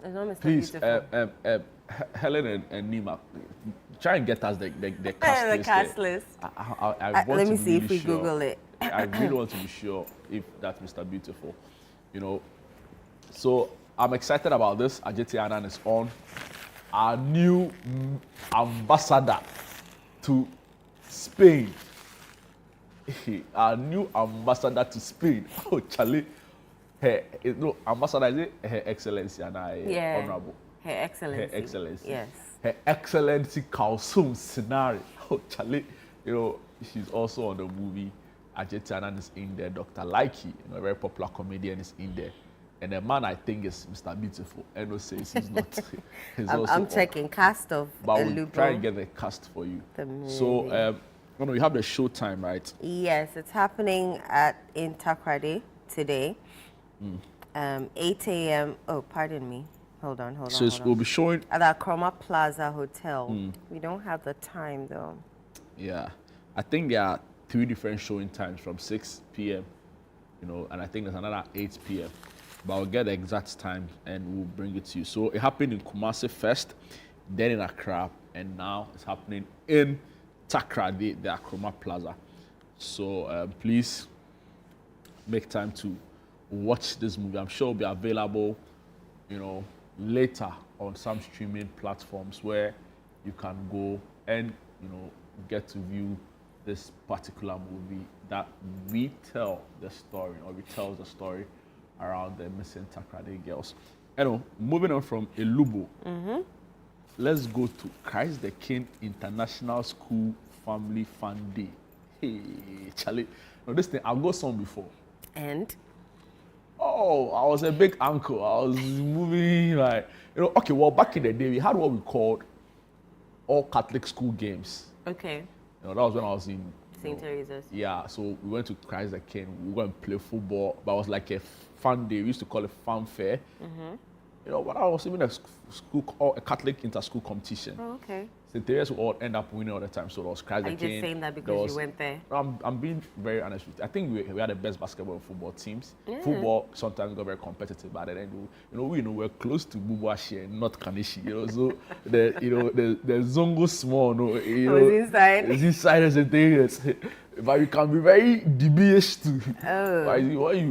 It's not Mr. Please, Beautiful. Helen and Nima, try and get us the cast list. The cast list. I want let to me be see if really we sure. Google it. I really want to be sure if that's Mr. Beautiful. So I'm excited about this. Ajeti Anan is on. Our new ambassador to Spain. Our new ambassador to Spain. Oh, Charlie. Ambassador is it? Her Excellency and Honorable. Her Excellency. Her Excellency. Yes. Her Excellency Kalsum Sinari. Oh, Charlie. She's also on the movie. Ajeti Anan is in there. Dr. Laiki, a very popular comedian, is in there. And the man I think is Mr. Beautiful. Eno says he's not. I'm checking cast of But we'll try and get the cast for you. So, we have the show time, right? Yes, it's happening in Takrade today. 8 a.m. Oh, pardon me. Hold on. So we'll be showing at the Ablekuma Plaza Hotel. We don't have the time though. Yeah, I think there are 3 different showing times from 6 p.m. And I think there's another 8 p.m. But I'll get the exact time and we'll bring it to you. So it happened in Kumasi first, then in Accra, and now it's happening in Takrady, the Akroma Plaza. So please make time to watch this movie. I'm sure it'll be available, later on some streaming platforms where you can go and, get to view this particular movie that retells the story around the missing Takrady girls. Moving on from Elubo, let's go to Christ the King International School Family Fun Day. Hey, Charlie. This thing, I've got some before. And? Oh, I was a big uncle. I was moving back in the day, we had what we called all Catholic school games. Okay. That was when I was in St. Teresa's. Yeah, so we went to Christ the King. We went and play football, but it was like a fun day. We used to call it fun fair. When I was even a Catholic inter-school competition. Oh, okay. St. Teresa's would all end up winning all the time. So it was Christ the King. Are you just saying that because you went there? I'm being very honest with you. I think we had the best basketball and football teams. Yeah. Football sometimes got very competitive, but then we're close to Bubuashi and not Kanishi. So the Zongo small, inside. It's inside as a thing. But you can be very DBH too. Oh.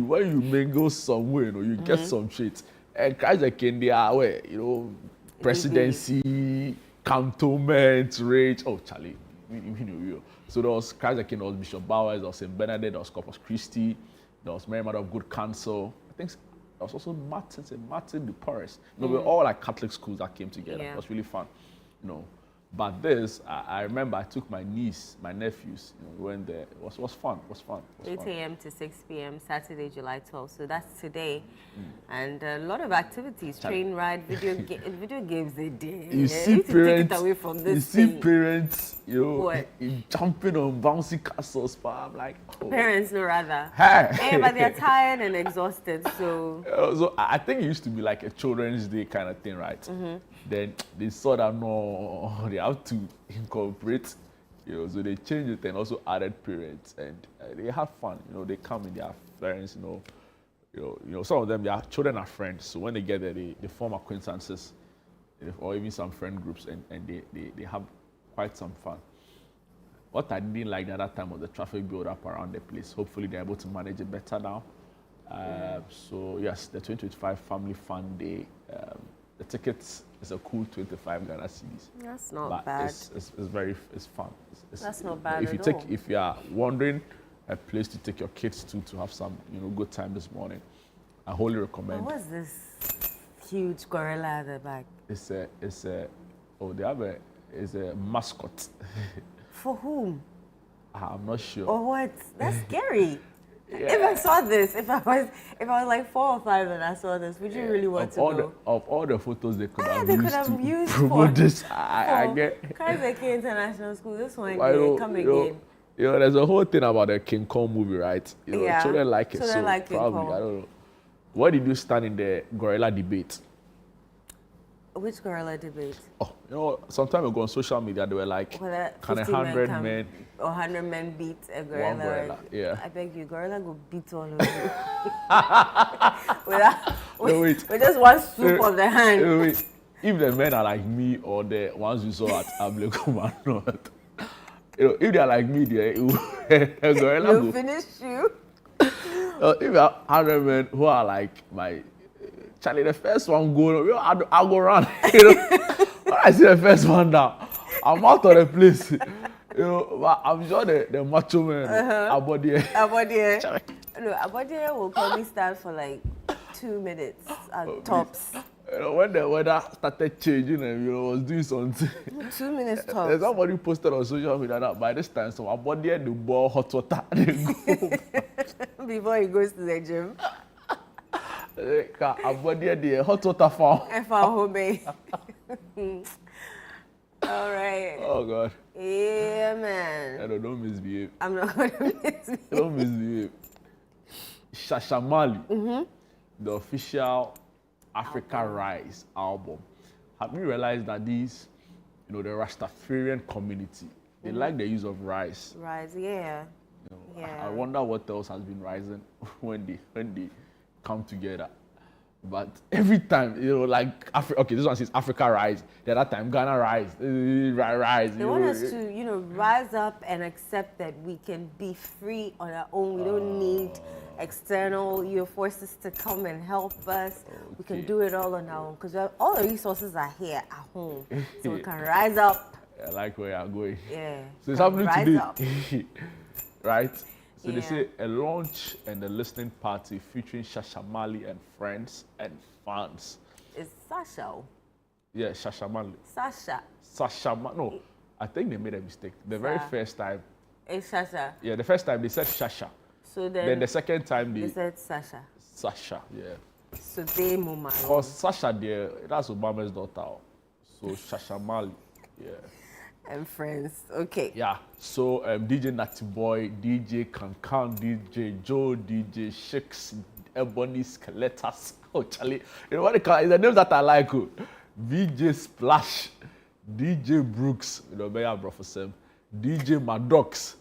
When you mingle somewhere, you get some shit. And Christ the King, they are where, presidency, cantonment, rage. Oh, Charlie, So there was Christ the King, there was Bishop Bowers, there was St. Benedict, there was Corpus Christi, there was Mary Mother of Good Counsel. I think there was also St. Martin de Porres. We were all like Catholic schools that came together. Yeah. It was really fun, But this, I remember I took my niece, my nephews, we went there. It was fun. 8 a.m. to 6 p.m. Saturday, July 12th. So that's today. And a lot of activities, train ride, video games they did. You see parents, take it away from this thing. Parents, jumping on bouncy castles. I'm like, oh. Parents, no rather. Hey. But they're tired and exhausted, so. So I think it used to be like a children's day kind of thing, right? Then they saw that they have to incorporate, so they changed it and also added parents, and they have fun. They come with their parents. Some of them, their children are friends. So when they get there, they form acquaintances, or even some friend groups, and they have quite some fun. What I didn't like at that time was the traffic build up around the place. Hopefully they're able to manage it better now. So yes, the 2025 Family Fun Day. The tickets is a cool 25 Ghana cedis. That's not bad. It's fun. That's not bad If you are wondering a place to take your kids to have some good time this morning, I wholly recommend. What's this huge gorilla at the back? It's a mascot. For whom? I'm not sure. Or what? That's scary. Yeah. If I saw this, if I was like 4 or 5 and I saw this, would you really want to go? Of all the photos they could have used to promote this, I get. Christ the King International School, this one come again. There's a whole thing about the King Kong movie, right? Children like it, so like probably, I don't know. Where did you stand in the gorilla debate? Which gorilla debate? Some time ago on social media, they were like, can 100 men or 100 men beat a gorilla? One gorilla, yeah. I beg you, gorilla go beat all of you. with just one swoop of the hand. Wait. If the men are like me or the ones you saw at Ablekuma North, if they are like me, a gorilla will finish you. If you are 100 men who are like my Charlie, the first one go, I'll go run. When I see the first one down, I'm out of the place. But I'm sure the macho man, Abodie. No, Abodie will probably stand for like 2 minutes at tops. When the weather started changing and was doing something. 2 minutes tops. There's somebody posted on social media that by this time, so Abodie the ball hot water. Before he goes to the gym. Abodie the hot water home. All right. Oh God. Yeah, man. Don't misbehave. I'm not going to misbehave. Don't misbehave. Shasha Marley, the official Africa Rise album. Have you realized that these, the Rastafarian community, they like the use of rice? Rice, yeah. I wonder what else has been rising when they come together. But every time, like okay, this one says Africa rise. The other time Ghana rise, rise. They want us to, rise up and accept that we can be free on our own. We don't need external forces to come and help us. Okay. We can do it all on our own because all the resources are here at home, so we can rise up. I like where you're going. Yeah. So it's happening today, right? So they say a launch and a listening party featuring Shasha Marley and friends and fans. It's Shasha. Yeah, Shasha Marley. Shasha. No, I think they made a mistake. The very first time. It's Shasha. Yeah, the first time they said Shasha. So then the second time they said Sasha. Sasha, yeah. So they mama. Because Sasha there, that's Obama's daughter. So Shasha Marley, yeah. And friends, okay. Yeah, so DJ Natty Boy, DJ Kankan, DJ Joe, DJ Shakes, Ebony Skeletas. Oh, Charlie, you know what they call it? The names that I like. VJ Splash, DJ Brooks, Beya Brofesem, DJ Maddox,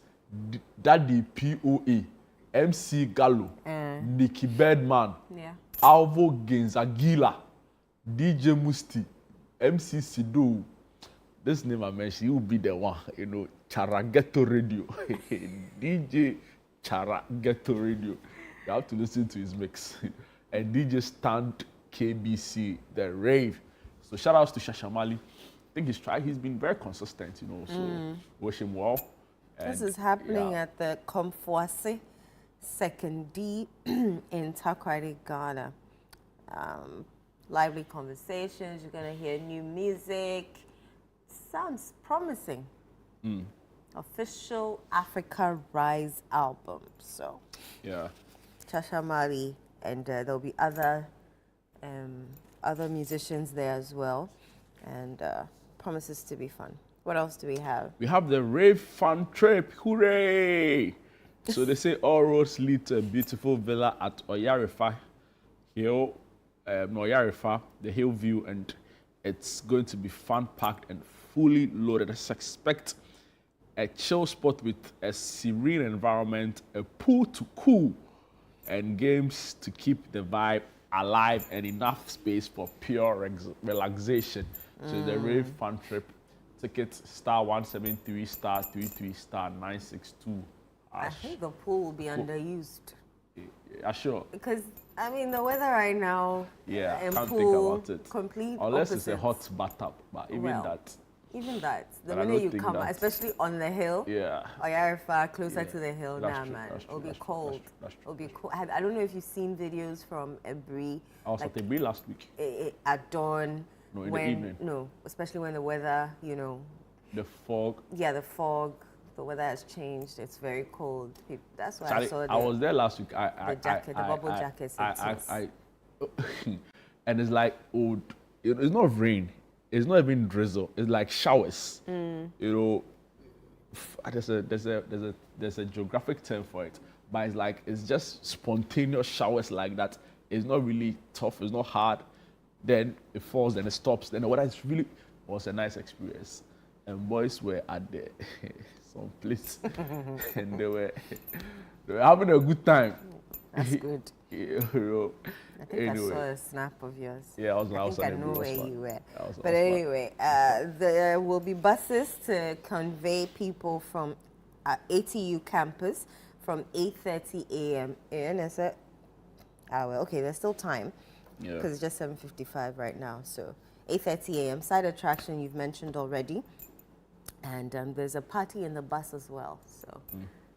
Daddy POA, MC Gallo, Nicky Birdman, Alvo Genzagila, DJ Musti, MC Sido. This name I mentioned, he will be the one, Chara Ghetto Radio. DJ Chara Ghetto Radio. You have to listen to his mix. And DJ Stand KBC, the rave. So shout outs to Shasha Marley. I think he's been very consistent, so wish him well. And, this is happening at the Komfoase Second D in Takoradi, Ghana. Lively conversations, you're going to hear new music. Sounds promising. Official Africa Rise album. So, yeah, Shasha Marley, and there'll be other musicians there as well, and promises to be fun. What else do we have? We have the Rave Fun Trip. Hooray! So they say all roads lead to a beautiful villa at Oyarifa Hill, Oyarifa, the Hillview, and it's going to be fun-packed and fully loaded. I expect a chill spot with a serene environment, a pool to cool, and games to keep the vibe alive, and enough space for pure relaxation. So the Rave Fun Trip. Tickets *173 *33 *962. I think the pool will be underused. Yeah, sure. Because the weather right now. Yeah, and can't pool, think about it. Complete unless opposites. It's a hot bathtub, but even that. The minute you come, especially on the hill. Yeah. Oyarifa, closer to the hill, man. It'll be cold. It'll be cold. I don't know if you've seen videos from Ebri. I was at Ebri last week. At dawn. No, in the evening. No, especially when the weather, The fog. Yeah, the fog. The weather has changed. It's very cold. That's why Charlie, I saw I was there last week. The bubble jackets. And it's like, it's not rain. It's not even drizzle. It's like showers. There's a geographic term for it, but it's just spontaneous showers like that. It's not really tough. It's not hard. Then it falls. Then it stops. Then the weather was a nice experience. And boys were at some place, and they were having a good time. That's good. I think I saw a snap of yours. Yeah, I think I know where you were. But anyway, there will be buses to convey people from ATU campus from 8:30 a.m. in. Is it? Okay, there's still time because it's just 7:55 right now. So 8:30 a.m. Side attraction you've mentioned already. And there's a party in the bus as well. So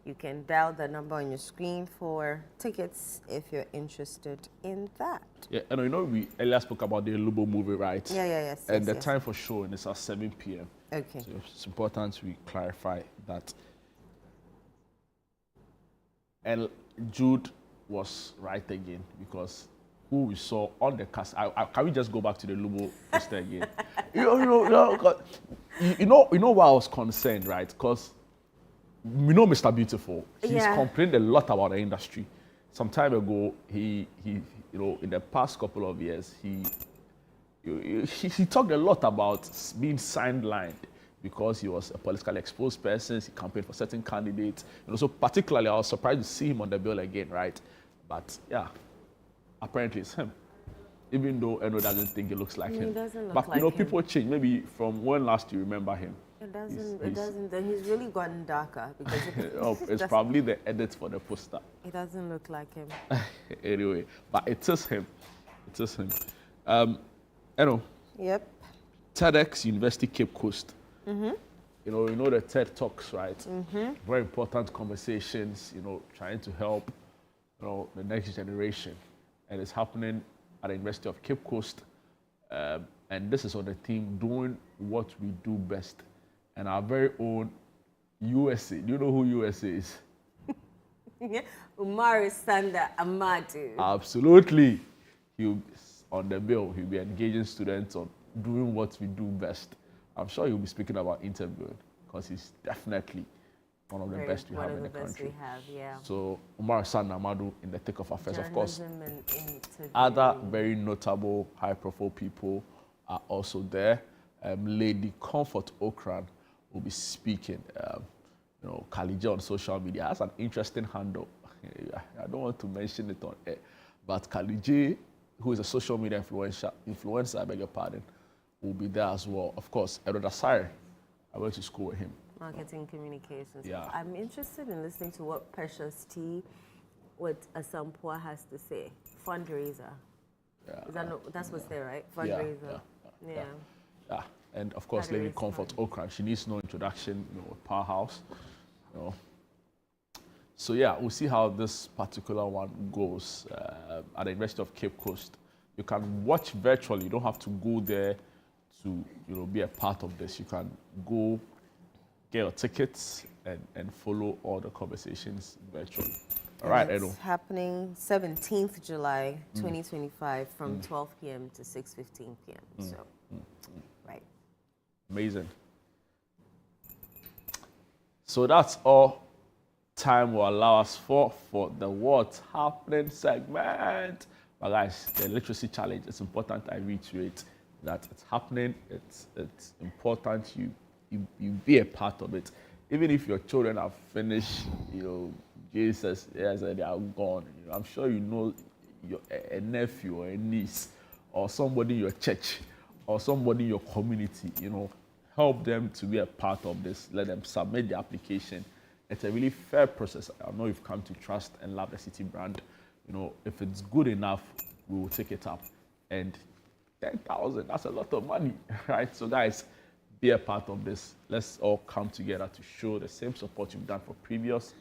you can dial the number on your screen for tickets if you're interested in that. Yeah, and we earlier spoke about the Lubo movie, right? Yes. And the time for showing is at 7 p.m. Okay. So it's important we clarify that. And Jude was right again because who we saw on the cast. Can we just go back to the Lubo poster again? you know why I was concerned, right? Because we know Mr. Beautiful. He's complained a lot about the industry. Some time ago, he in the past couple of years, he talked a lot about being sidelined because he was a politically exposed person. He campaigned for certain candidates, and also particularly, I was surprised to see him on the bill again, right? But yeah. Apparently it's him. even though Eno doesn't think it looks like him. He doesn't look but like you know, him. people change. Maybe from when last you remember him. It doesn't. And he's really gotten darker because it's probably the edit for the poster. It doesn't look like him. Anyway, but it is him. It is him. Eno. Yep. TEDx University Cape Coast. Mm-hmm. You know the TED Talks, right? Mm-hmm. Very important conversations. Trying to help, the next generation, and it's happening at the University of Cape Coast. And this is on the theme doing what we do best, and our very own USA. Do you know who USA is? Umari Sanda Amadu. Absolutely. He'll be on the bill. He'll be engaging students on doing what we do best. I'm sure he'll be speaking about interviewing because he's definitely one of the best we have in the country. So Umar San Namadu in the thick of affairs, of course. Other very notable, high-profile people are also there. Lady Comfort Okran will be speaking. Kalije on social media has an interesting handle. I don't want to mention it on air, but Kalije, who is a social media influencer, I beg your pardon, will be there as well. Of course, Edward Asare, I went to school with him. Marketing communications. Yeah. I'm interested in listening to what Precious T, what Asampua has to say. Fundraiser. Yeah. That's what's there, right? Fundraiser. Yeah. And of course, Lady Comfort Okran. She needs no introduction. Powerhouse. So yeah, we'll see how this particular one goes at the University of Cape Coast. You can watch virtually. You don't have to go there to be a part of this. You can go get your tickets and follow all the conversations virtually. All right, Edo. It's happening 17th July 2025 from 12 p.m. to 6:15 p.m. Right. Amazing. So that's all time will allow us for the What's Happening segment. But guys, the literacy challenge, it's important I reiterate that it's happening. It's important you be a part of it. Even if your children have finished, Jesus, yes, they are gone. I'm sure a nephew or a niece or somebody in your church or somebody in your community, help them to be a part of this. Let them submit the application. It's a really fair process. I know you've come to trust and love the city brand. If it's good enough, we will take it up. And 10,000, that's a lot of money, right? So guys, be a part of this. Let's all come together to show the same support you've done for previous,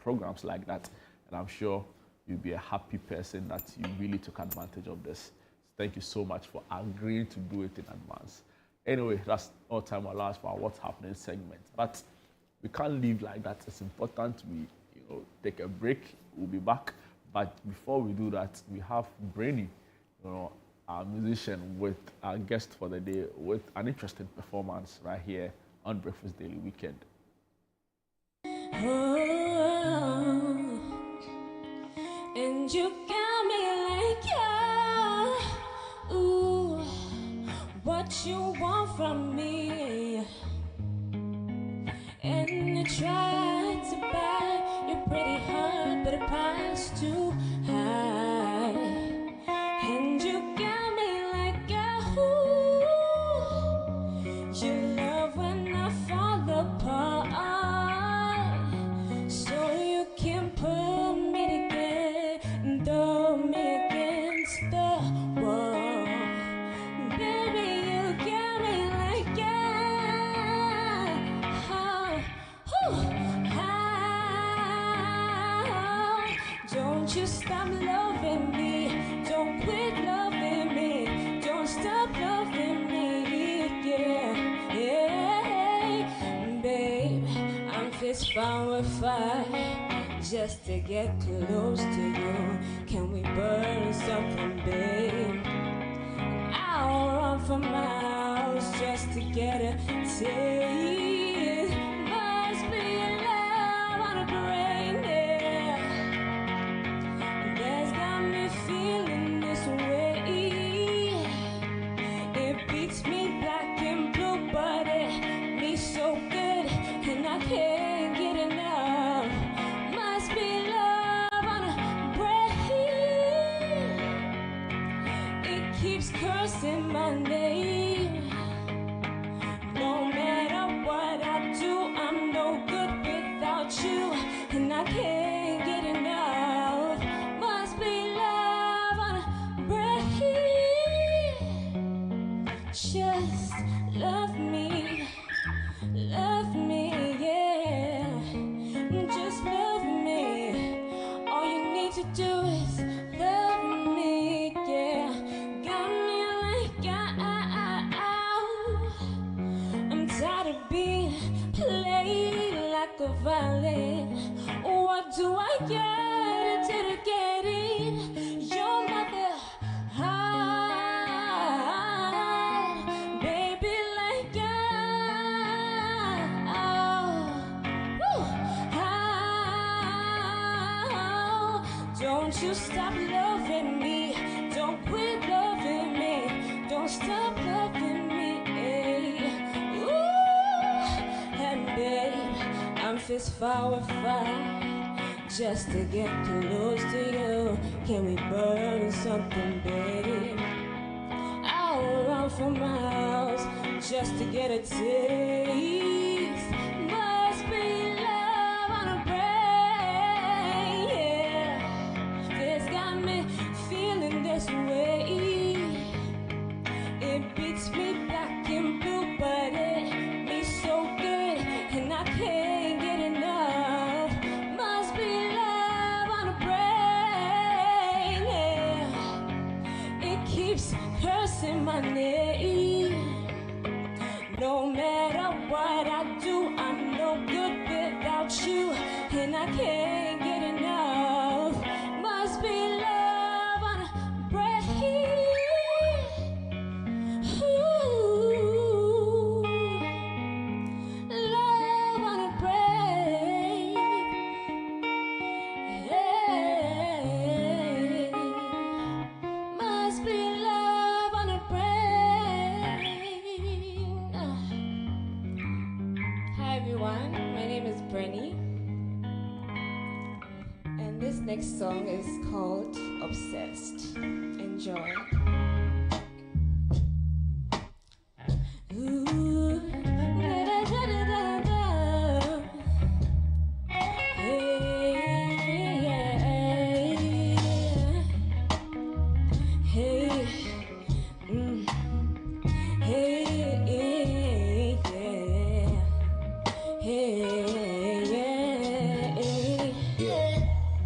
programs like that. And I'm sure you'll be a happy person that you really took advantage of this. Thank you so much for agreeing to do it in advance. Anyway, that's all time allows for our What's Happening segment. But we can't leave like that. It's important we take a break. We'll be back. But before we do that, we have Brainy, our musician, with our guest for the day with an interesting performance right here on Breakfast Daily Weekend. And you got me like, ooh, what you want from me? And you tried to buy your pretty heart, but the price too high. And you got me like, you love when I fall apart, so you can pull me together and throw me against the wall. Baby, you got me like, don't you stop loving me, don't quit loving me, don't stop loving me, yeah, babe, I'm fist bound with fire, just to get close to you, can we burn something, babe, I'll run for miles, just to get a taste, must be love on a brain, yeah. That's got me feeling this way. It beats me black and blue, but it me so good, and I can't get enough. Must be love on a brain. keeps cursing my name. No matter what I do, I'm no good without you, and I can't get enough. Must be love on a break. Just love me, yeah. Just love me. All you need to do is love me, yeah. Got me like I'm tired of being played like a violin. What do I get to get in your mother? Baby, like don't you stop loving me. Don't quit loving me. Don't stop loving me. Ooh, and babe, I'm fist forward just to get close to you. Can we burn something, babe? I'll run for miles just to get a taste. Must be love on a break, yeah. This got me feeling this way. It beats me black and blue, but it me so good, and I can't get enough. Must be love on a break, yeah. It keeps cursing my name. No matter what I do, I'm no good without you, and I can't get enough. Must be love on a break. Ooh, love on a break. Yeah. Must be love on a break. Hi everyone, my name is Brenny, and this next song is called Obsessed. Enjoy. Ooh, da-da-da-da-da-da. Hey,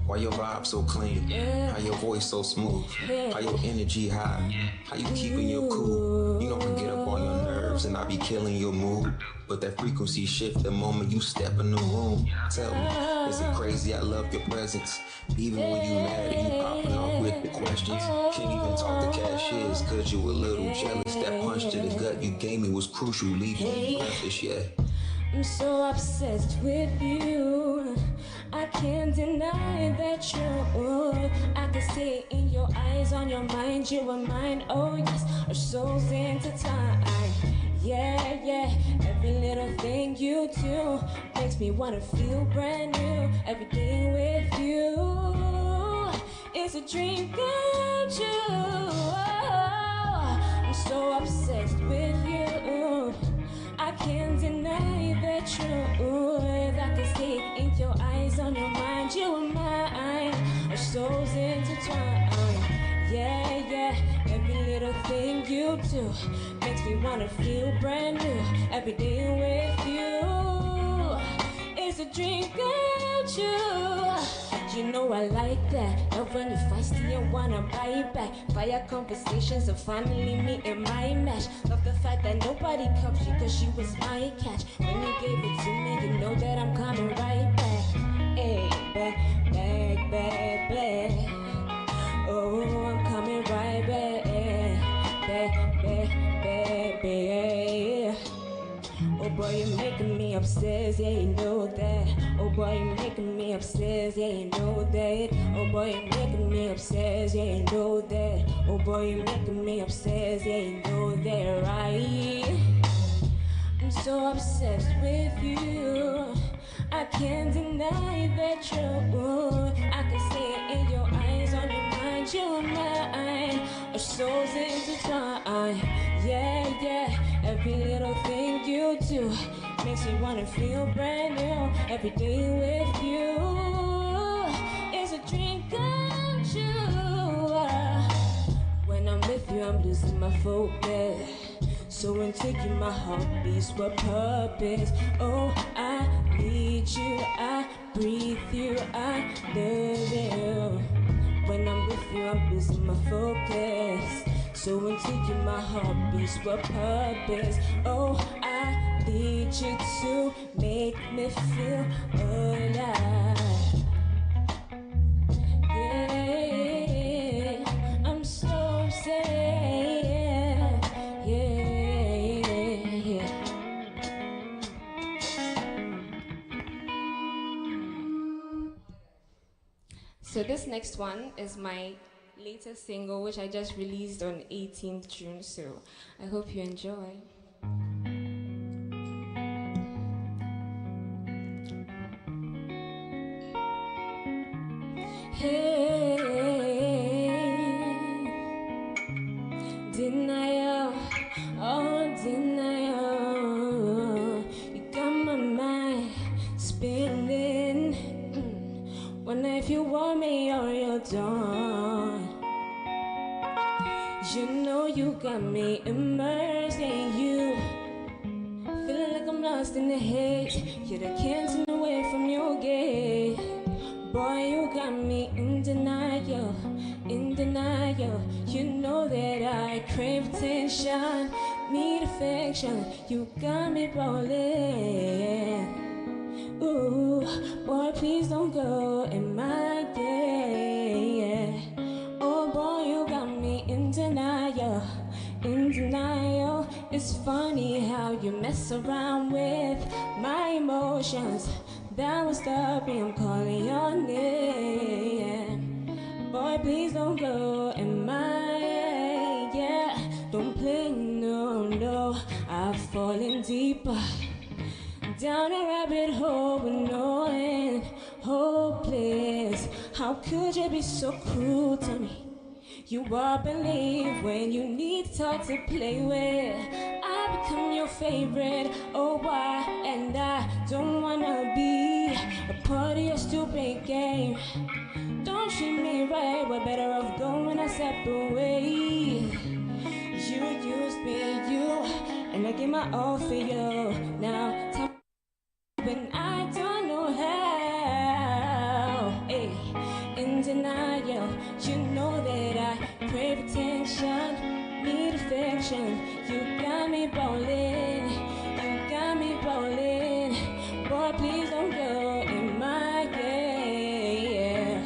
Why your vibe so clean? How your voice so smooth? How your energy high? How you keeping your cool? You don't forget up on your nerves and I be killing your mood. But that frequency shift the moment you step in the room. Tell me, is it crazy? I love your presence. Even when you mad and you popping off with the questions. Can't even talk to cashiers cause you a little jealous. That punch to the gut you gave me was crucial, leaving me breathless, yeah. I'm so obsessed with you. I can't deny that you're. I can see it in your eyes, on your mind, you are mine. Oh yes, our souls intertwined. Yeah, yeah. Every little thing you do makes me wanna feel brand new. Everything with you is a dream come true. I'm so obsessed with you. I can't deny the truth. I can see it in your eyes, on your mind, you and mine. Our souls intertwined. Yeah, yeah. Every little thing you do makes me wanna feel brand new. Every day with you is a dream come true. You know I like that. Love when you're feisty and wanna bite back. Fire conversations and finally meeting my match. Love the fact that nobody comes you cause she was my catch. When you gave it to me, you know that I'm coming right back. Hey, back, back, back, back. Oh, I'm coming right back. Back, back, back, back. Oh boy, you're making me obsessed, yeah, you know that. Oh boy, you're making me obsessed, yeah, you know that. Oh boy, you're making me obsessed, yeah, you know that. Oh boy, you're making me obsessed, yeah, you know that, right? I'm so obsessed with you. I can't deny the truth. I can see it in your eyes, on your mind, you and mine. Our souls into Every little thing you do makes me wanna feel brand new. Every day with you is a dream come true. When I'm with you, I'm losing my focus. So when taking my heartbeats for purpose. Oh, I need you, I breathe you, I love you. When I'm with you, I'm losing my focus. So when taking my heartbeats for purpose. Oh, I need you to make me feel alive. Yeah, I'm so sad. Yeah. So this next one is my latest single, which I just released on 18th June. So I hope you enjoy. Hey, denial, oh denial. You got my mind spinning. Wonder if you want me or you're done. You know you got me immersed in you. Feeling like I'm lost in the haze. Yet I can't turn away from your gaze. Boy, you got me in denial, in denial. You know that I crave attention, need affection. You got me rolling. Ooh, boy, please don't go in my day. Oh boy, you got me in denial, in denial. It's funny how you mess around with my emotions. That will stop me, I'm calling your name. Boy, please don't go in my way, yeah. Don't play, no, no. I've fallen deeper down a rabbit hole with no end, hopeless. How could you be so cruel to me? You all believe when you need talk to play with. I become your favorite, oh why? And I don't wanna be a part of your stupid game. Don't treat me right, we're better off going our separate ways. You used me, and I gave my all for you. Now tell me when I don't know how. Hey, in denial, you know that I crave attention, need affection. You got me bowling, you got me bowling. Boy, please don't go in my way.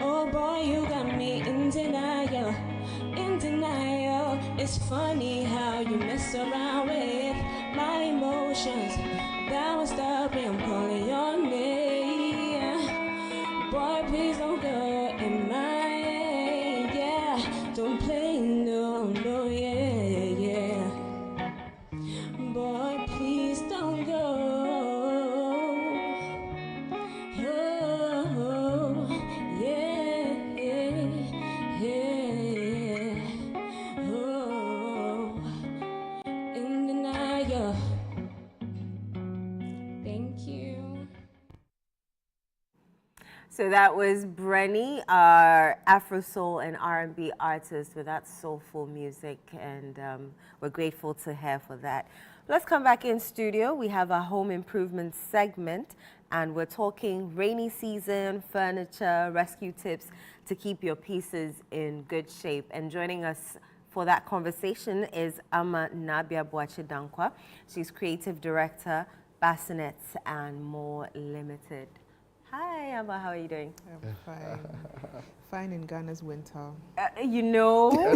Oh boy, you got me in denial, in denial. It's funny how you mess around with my emotions. That was stop me, I'm calling your name. Boy, please don't go in my way, yeah. Don't play, no, no, yeah, yeah. Boy, please don't go. Oh, yeah, yeah, yeah. Oh, in denial. Thank you. So that was Brenny, our Afro Soul and R&B artist with that soulful music, and we're grateful to her for that. Let's come back in studio. We have a home improvement segment, and we're talking rainy season, furniture, rescue tips to keep your pieces in good shape. And joining us for that conversation is Ama Nabia Boache Dankwa. She's creative director, Bassinets and More Limited. Hi, Amma, how are you doing? I'm fine. Fine in Ghana's winter. You know, a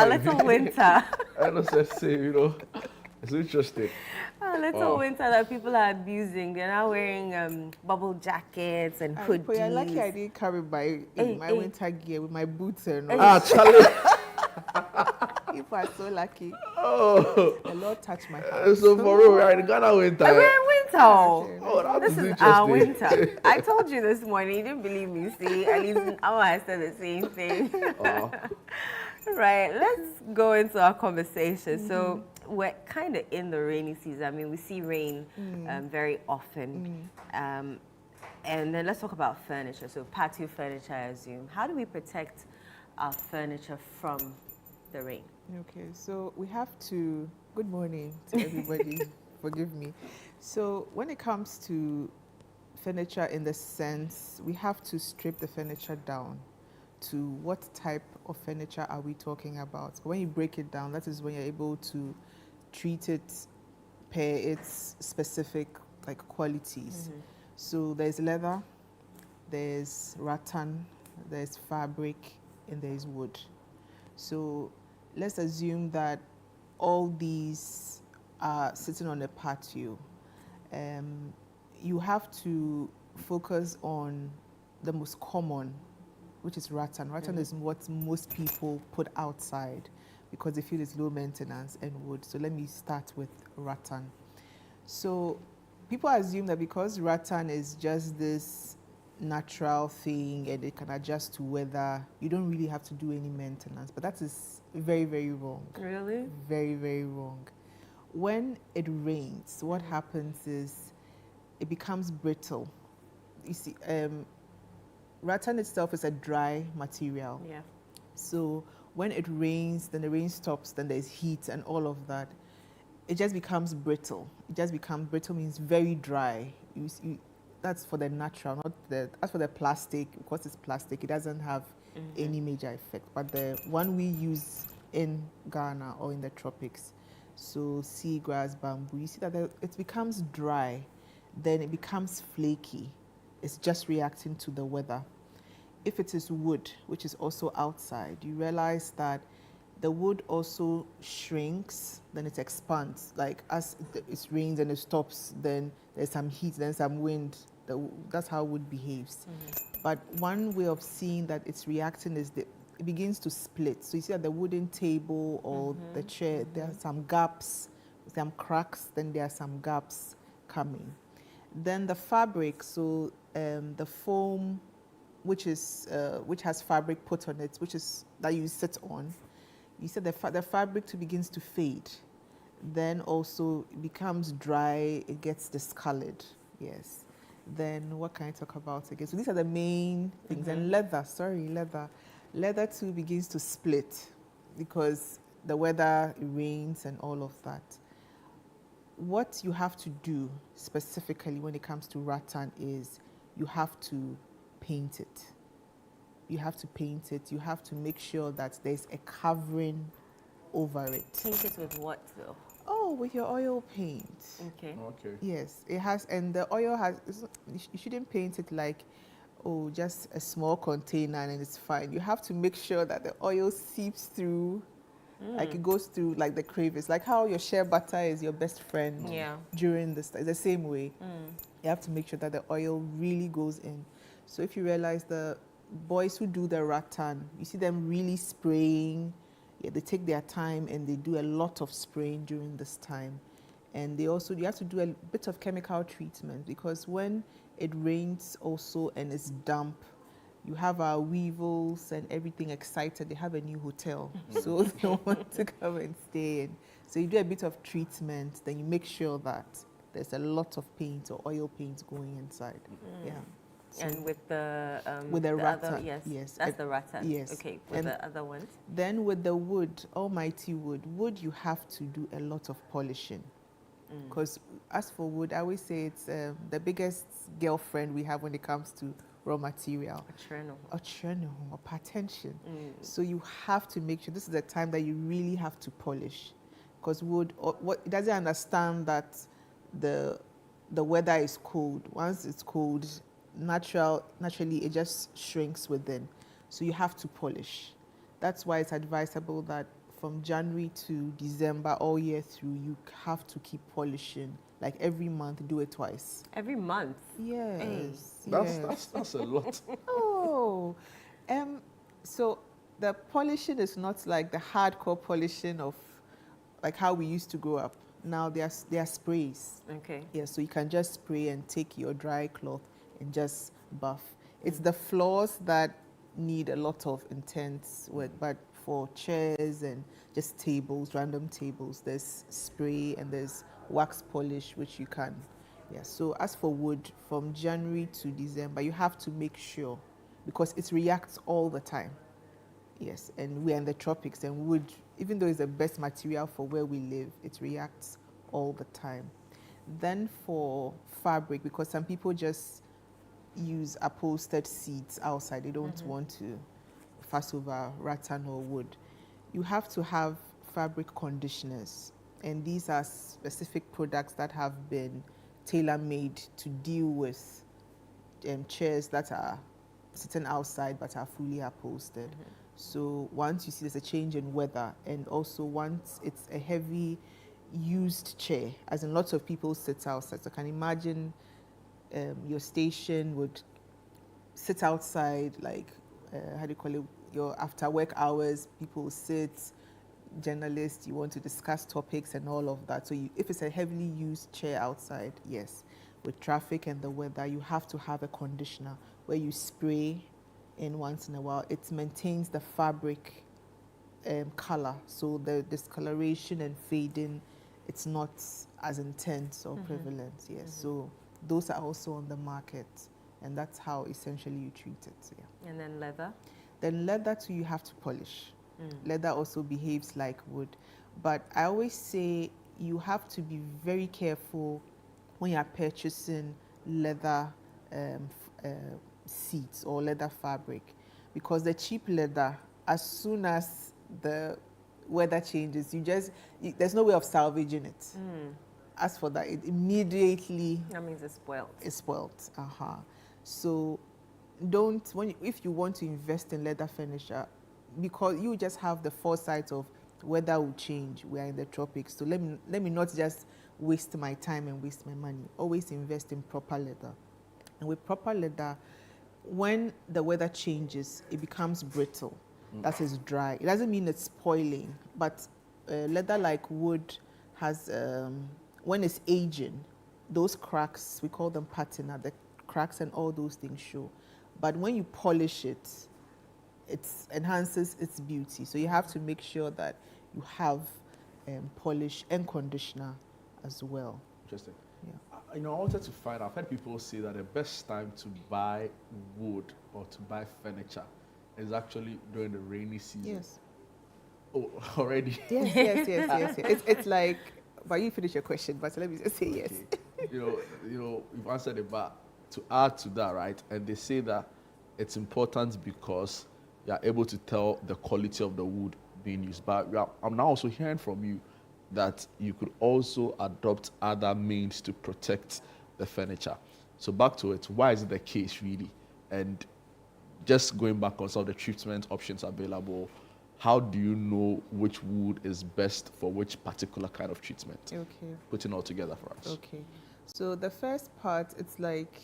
little winter. I know, you know, it's interesting. A little winter that people are abusing. They're now wearing bubble jackets and hoodies. You're lucky I didn't carry my winter gear with my boots and all. Ah, Charlie. People are so lucky. Oh. The Lord touched my heart. So for real, we're in Ghana winter. We're in winter. Oh, this is our winter. I told you this morning. You didn't believe me. See, at least I said the same thing. Right. Let's go into our conversation. So, we're kind of in the rainy season. I mean, we see rain very often. And then let's talk about furniture. So patio furniture, I assume. How do we protect our furniture from the rain? Okay, so we have to, good morning to everybody, forgive me. So when it comes to furniture in the sense, we have to strip the furniture down to what type of furniture are we talking about. When you break it down, that is when you're able to treat it per its specific qualities. So there's leather, there's rattan, there's fabric, and there's wood. So let's assume that all these are sitting on a patio. You have to focus on the most common, which is rattan. Rattan is what most people put outside because they feel it's low maintenance, and wood. So let me start with rattan. So people assume that because rattan is just this natural thing and it can adjust to weather, you don't really have to do any maintenance. But that is very, very wrong. Really? Very, very wrong. When it rains, what happens is it becomes brittle. You see, rattan itself is a dry material. Yeah. So when it rains, then the rain stops, then there's heat and all of that. It just becomes brittle. It just becomes brittle means very dry. That's for the natural, not the. As for the plastic, because it's plastic, it doesn't have any major effect. But the one we use in Ghana or in the tropics, so seagrass, bamboo, you see that it becomes dry, then it becomes flaky. It's just reacting to the weather. If it is wood, which is also outside, you realize that the wood also shrinks, then it expands. Like as it rains and it stops, then there's some heat, then some wind. That's how wood behaves. But one way of seeing that it's reacting is it begins to split. So you see that the wooden table or the chair, there are some gaps, some cracks, then there are some gaps coming. Then the fabric, so the foam, which has fabric put on it, which is that you sit on. You said the fabric too begins to fade. Then also it becomes dry, it gets discolored. Yes. Then what can I talk about again? So these are the main things. And leather too begins to split because the weather, it rains and all of that. What you have to do specifically when it comes to rattan is you have to paint it. You have to paint it. You have to make sure that there's a covering over it. Paint it with what though? Oh, with your oil paint. Okay. Okay. Yes, it has, and the oil has, you shouldn't paint it like, oh, just a small container and it's fine. You have to make sure that the oil seeps through, like it goes through like the crevice, like how your shea butter is your best friend during this, the same way. You have to make sure that the oil really goes in. So if you realize the boys who do the rattan, you see them really spraying. Yeah, they take their time and they do a lot of spraying during this time. And you have to do a bit of chemical treatment because when it rains also and it's damp, you have our weevils and everything excited. They have a new hotel, so they want to come and stay in. So you do a bit of treatment, then you make sure that there's a lot of paint or oil paint going inside. Yeah. So and with the rattan, yes, that's the rattan. Yes. Okay. With the other ones. Then with the wood, almighty wood, you have to do a lot of polishing. Because as for wood, I always say it's the biggest girlfriend we have when it comes to raw material. Or attention. So you have to make sure this is the time that you really have to polish. Because wood, it doesn't understand that the weather is cold. Once it's cold, naturally it just shrinks within. So you have to polish. That's why it's advisable that from January to December, all year through, you have to keep polishing. Like every month, do it twice. Every month? Yes. That's a lot. Oh. So the polishing is not like the hardcore polishing of like how we used to grow up. Now there are sprays. Okay. Yeah, so you can just spray and take your dry cloth and just buff. It's the floors that need a lot of intense work, but for chairs and just tables, random tables. There's spray and there's wax polish, which you can. Yeah. So as for wood, from January to December, you have to make sure, because it reacts all the time. Yes, and we're in the tropics, and wood, even though it's the best material for where we live, it reacts all the time. Then for fabric, because some people just use upholstered seats outside, they don't want to fuss over rattan or wood. You have to have fabric conditioners, and these are specific products that have been tailor-made to deal with chairs that are sitting outside but are fully upholstered. So once you see there's a change in weather, and also once it's a heavy used chair, as in lots of people sit outside. So I can imagine your station would sit outside, like, how do you call it, your after work hours, people sit, journalists, you want to discuss topics and all of that. So if it's a heavily used chair outside, yes, with traffic and the weather, you have to have a conditioner where you spray in once in a while. It maintains the fabric color, so the discoloration and fading, it's not as intense or prevalent. Yes, so those are also on the market, and that's how essentially you treat it. Yeah. And then leather? Then leather too, you have to polish. Leather also behaves like wood, but I always say you have to be very careful when you are purchasing leather seats or leather fabric, because the cheap leather, as soon as the weather changes, there's no way of salvaging it. As for that, it immediately, that means it's spoiled. It's spoiled. So if you want to invest in leather furniture, because you just have the foresight of weather will change, we are in the tropics, so let me not just waste my time and waste my money. Always invest in proper leather. And with proper leather, when the weather changes, it becomes brittle. That is dry. It doesn't mean it's spoiling, but leather like wood has, when it's aging, those cracks, we call them patina, the cracks and all those things show. But when you polish it, it enhances its beauty. So you have to make sure that you have polish and conditioner as well. Interesting. Yeah. I wanted to find out, I've heard people say that the best time to buy wood or to buy furniture is actually during the rainy season. Yes. Oh, already? Yes. It's like, but you finish your question, but let me just say yes. You've answered it, but to add to that, right? And they say that it's important because you are able to tell the quality of the wood being used. But I'm now also hearing from you that you could also adopt other means to protect the furniture. So back to it, why is it the case really? And just going back on some of the treatment options available, how do you know which wood is best for which particular kind of treatment? Okay. Putting all together for us. Okay. So the first part, it's like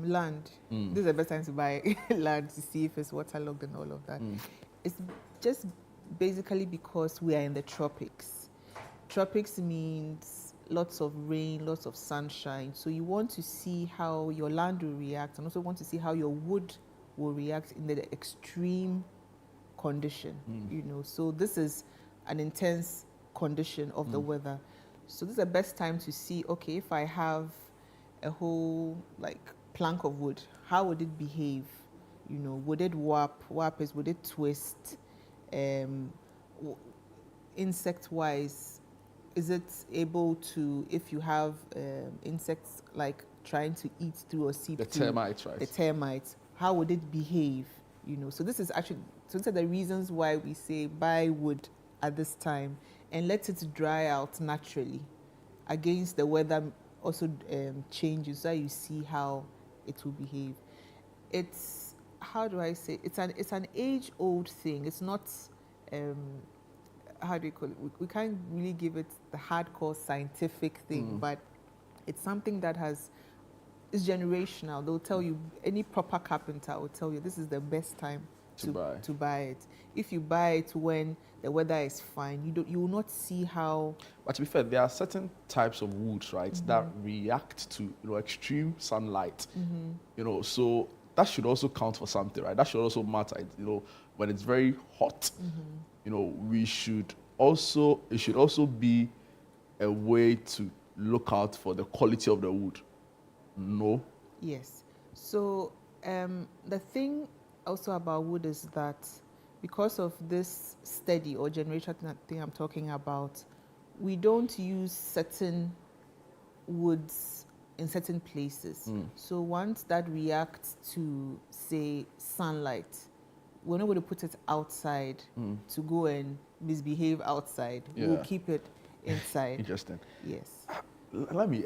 land. This is the best time to buy land to see if it's waterlogged and all of that. It's just basically because we are in the tropics. Tropics means lots of rain, lots of sunshine. So you want to see how your land will react, and also want to see how your wood will react in the extreme condition. So this is an intense condition of the weather. So this is the best time to see, okay, if I have a whole plank of wood, how would it behave? Would it warp? Would it twist? Insect-wise, is it able to, if you have insects trying to eat through or seep through? The termites, right? The termites, how would it behave? So this is actually, so these are the reasons why we say buy wood at this time and let it dry out naturally against the weather also changes, so you see how it will behave. It's, how do I say, it's an age-old thing. It's not, how do you call it? We can't really give it the hardcore scientific thing, but it's something that is generational. They'll tell you, any proper carpenter will tell you this is the best time to buy it. If you buy it when the weather is fine, you will not see how. But to be fair, there are certain types of woods, right, that react to extreme sunlight. So that should also count for something, right? That should also matter. You know, when it's very hot, you know, it should also be a way to look out for the quality of the wood. No? Yes. So the thing also about wood is that because of this steady or generational thing I'm talking about, we don't use certain woods in certain places. So once that reacts to, say, sunlight, we're not going to put it outside to go and misbehave outside. We'll keep it inside. Interesting. Yes. Let me,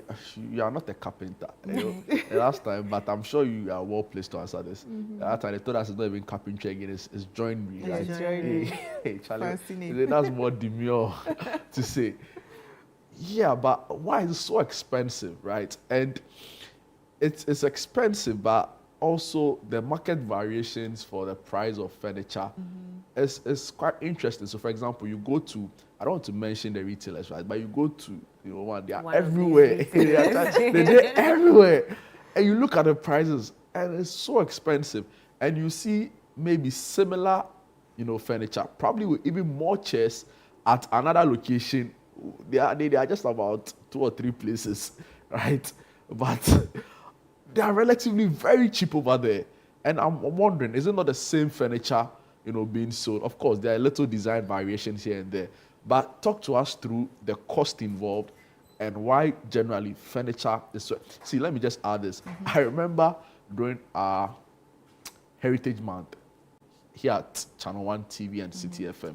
you are not a carpenter, you know, last time, but I'm sure you are well placed to answer this. That time they told us it's not even carpentry again, it's joinery, right? Joinery. Hey, Charlie, Fascinating. that's more demure to say. Yeah, but why is it so expensive, right? And it's expensive, but also the market variations for the price of furniture is quite interesting. So, for example, you go to, I don't want to mention the retailers, right? But you go to, you know, they are everywhere. They're everywhere. And you look at the prices, and it's so expensive. And you see maybe similar, you know, furniture, probably with even more chairs at another location. They are just about 2 or 3 places, right? But they are relatively very cheap over there. And I'm wondering, is it not the same furniture, you know, being sold? Of course, there are little design variations here and there. But talk to us through the cost involved and why generally furniture is so... See, let me just add this. I remember during our Heritage Month here at Channel 1 TV and City FM,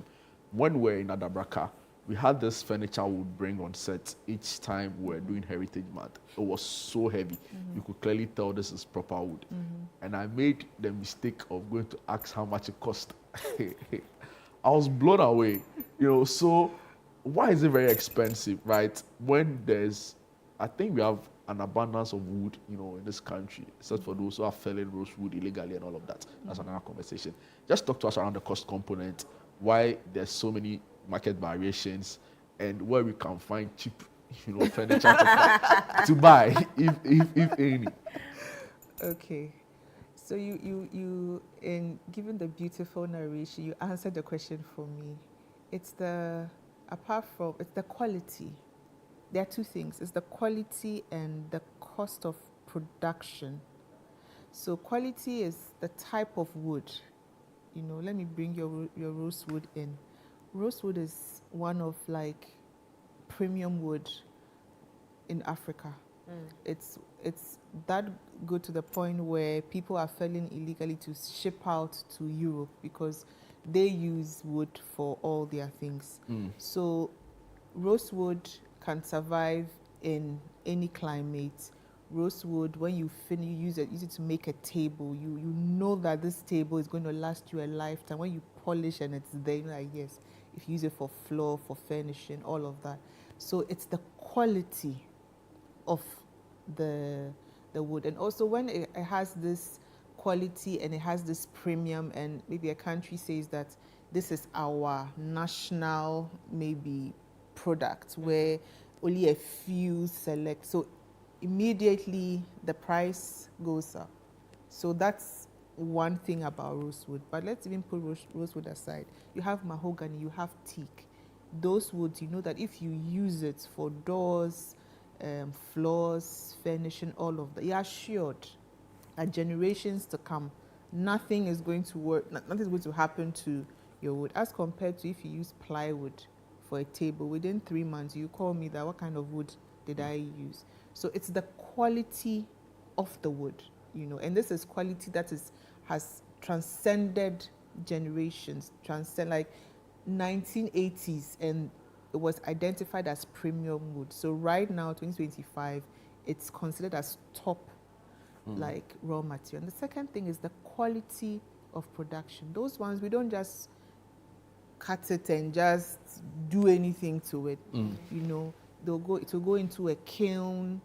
when we were in Adabraka, we had this furniture we would bring on set each time we were doing Heritage Month. It was so heavy. You could clearly tell this is proper wood. And I made the mistake of going to ask how much it cost. I was blown away. You know, so why is it very expensive, right? When there's, I think we have an abundance of wood, you know, in this country, except for those who are felling rosewood illegally and all of that. That's another conversation. Just talk to us around the cost component, why there's so many market variations, and where we can find cheap, you know, furniture to buy, if any. Okay. So you in given the beautiful narration, you answered the question for me. It's the quality. There are 2 things. It's the quality and the cost of production. So quality is the type of wood. You know, let me bring your rosewood in. Rosewood is one of like premium wood in Africa. It's that good to the point where people are felling illegally to ship out to Europe because they use wood for all their things. So rosewood can survive in any climate. Rosewood, when you use it to make a table, you know that this table is going to last you a lifetime. When you polish and it's there, you're like, yes, if you use it for floor, for furnishing, all of that. So it's the quality of the wood. And also when it has this quality and it has this premium, and maybe a country says that this is our national maybe product where only a few select. So immediately the price goes up. So that's one thing about rosewood. But let's even put rosewood aside. You have mahogany, you have teak. Those woods, you know that if you use it for doors, floors, furnishing, all of that, you're assured that generations to come, nothing is going to work, nothing is going to happen to your wood. As compared to if you use plywood for a table, within 3 months, you call me that, what kind of wood did I use? So it's the quality of the wood, you know, and this is quality that has transcended generations, like 1980s, and it was identified as premium wood. So right now, 2025, it's considered as top like raw material. And the second thing is the quality of production. Those ones, we don't just cut it and just do anything to it. You know, it will go into a kiln.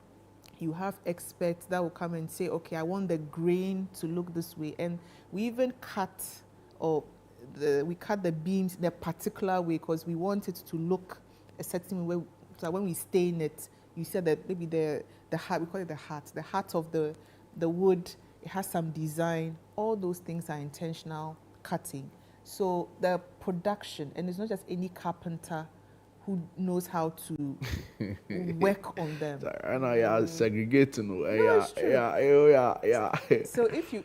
You have experts that will come and say, okay, I want the grain to look this way. And we even cut we cut the beams in a particular way because we want it to look a certain way. So when we stain it, you said that maybe the heart, we call it the heart of the wood it has some design. All those things are intentional cutting. So the production, and it's not just any carpenter who knows how to work on them. And I segregating. No, it's true. Yeah. So if you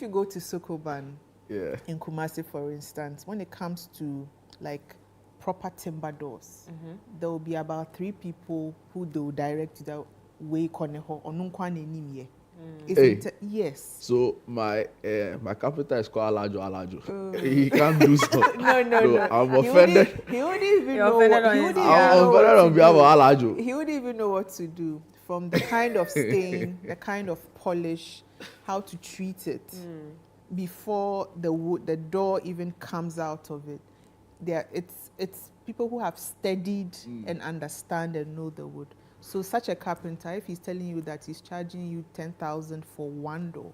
go to Sokoban, in Kumasi, for instance, when it comes to like proper timber doors, there will be about 3 people who they will direct to the way koneho onunkwane nimye. Yes. So my carpenter is called Alajo. He can't do so. No. I'm offended. He wouldn't even know He wouldn't even know what to do, from the kind of stain, the kind of polish, how to treat it before the door even comes out of it. It's people who have studied and understand and know the wood. So such a carpenter, if he's telling you that he's charging you 10,000 for one door,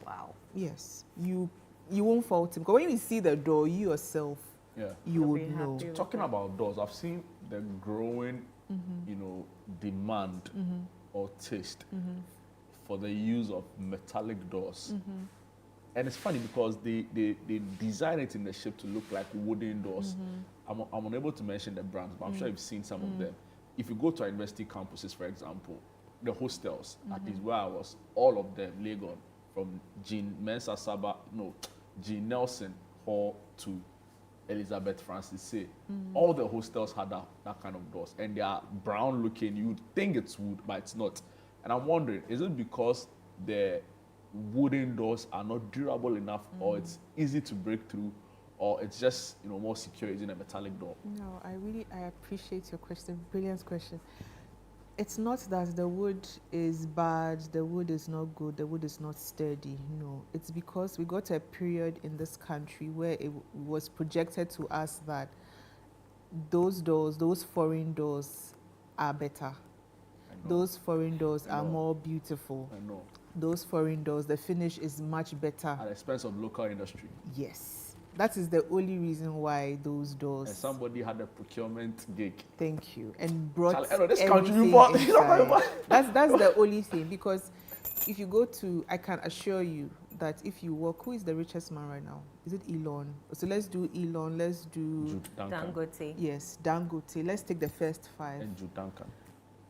wow. Yes, you won't fault him. Because when you see the door, you yourself, you would know. Talking about doors, I've seen the growing, demand or taste for the use of metallic doors. And it's funny because they design it in the shape to look like wooden doors. I'm unable to mention the brands, but I'm sure you've seen some of them. If you go to our university campuses, for example, the hostels, at least where I was, all of them, Legon, from Jean Nelson Hall to Elizabeth Francis Say, all the hostels had that kind of doors. And they are brown looking. You'd think it's wood, but it's not. And I'm wondering, is it because the wooden doors are not durable enough, or it's easy to break through, or it's just more secure using a metallic door? No, I appreciate your question. Brilliant question. It's not that the wood is bad, the wood is not good, the wood is not sturdy. No, it's because we got a period in this country where it was projected to us that those doors, those foreign doors, are better. Those foreign doors are more beautiful. I know. Those foreign doors, the finish is much better. At the expense of local industry. Yes. That is the only reason why those doors. And somebody had a procurement gig. Thank you. And brought this everything inside. That's the only thing. Because if you go to, I can assure you that if you walk, who is the richest man right now? Is it Elon? So let's do Elon. Let's do Dangote. Yes, Dangote. Let's take the first 5. And Jude Duncan.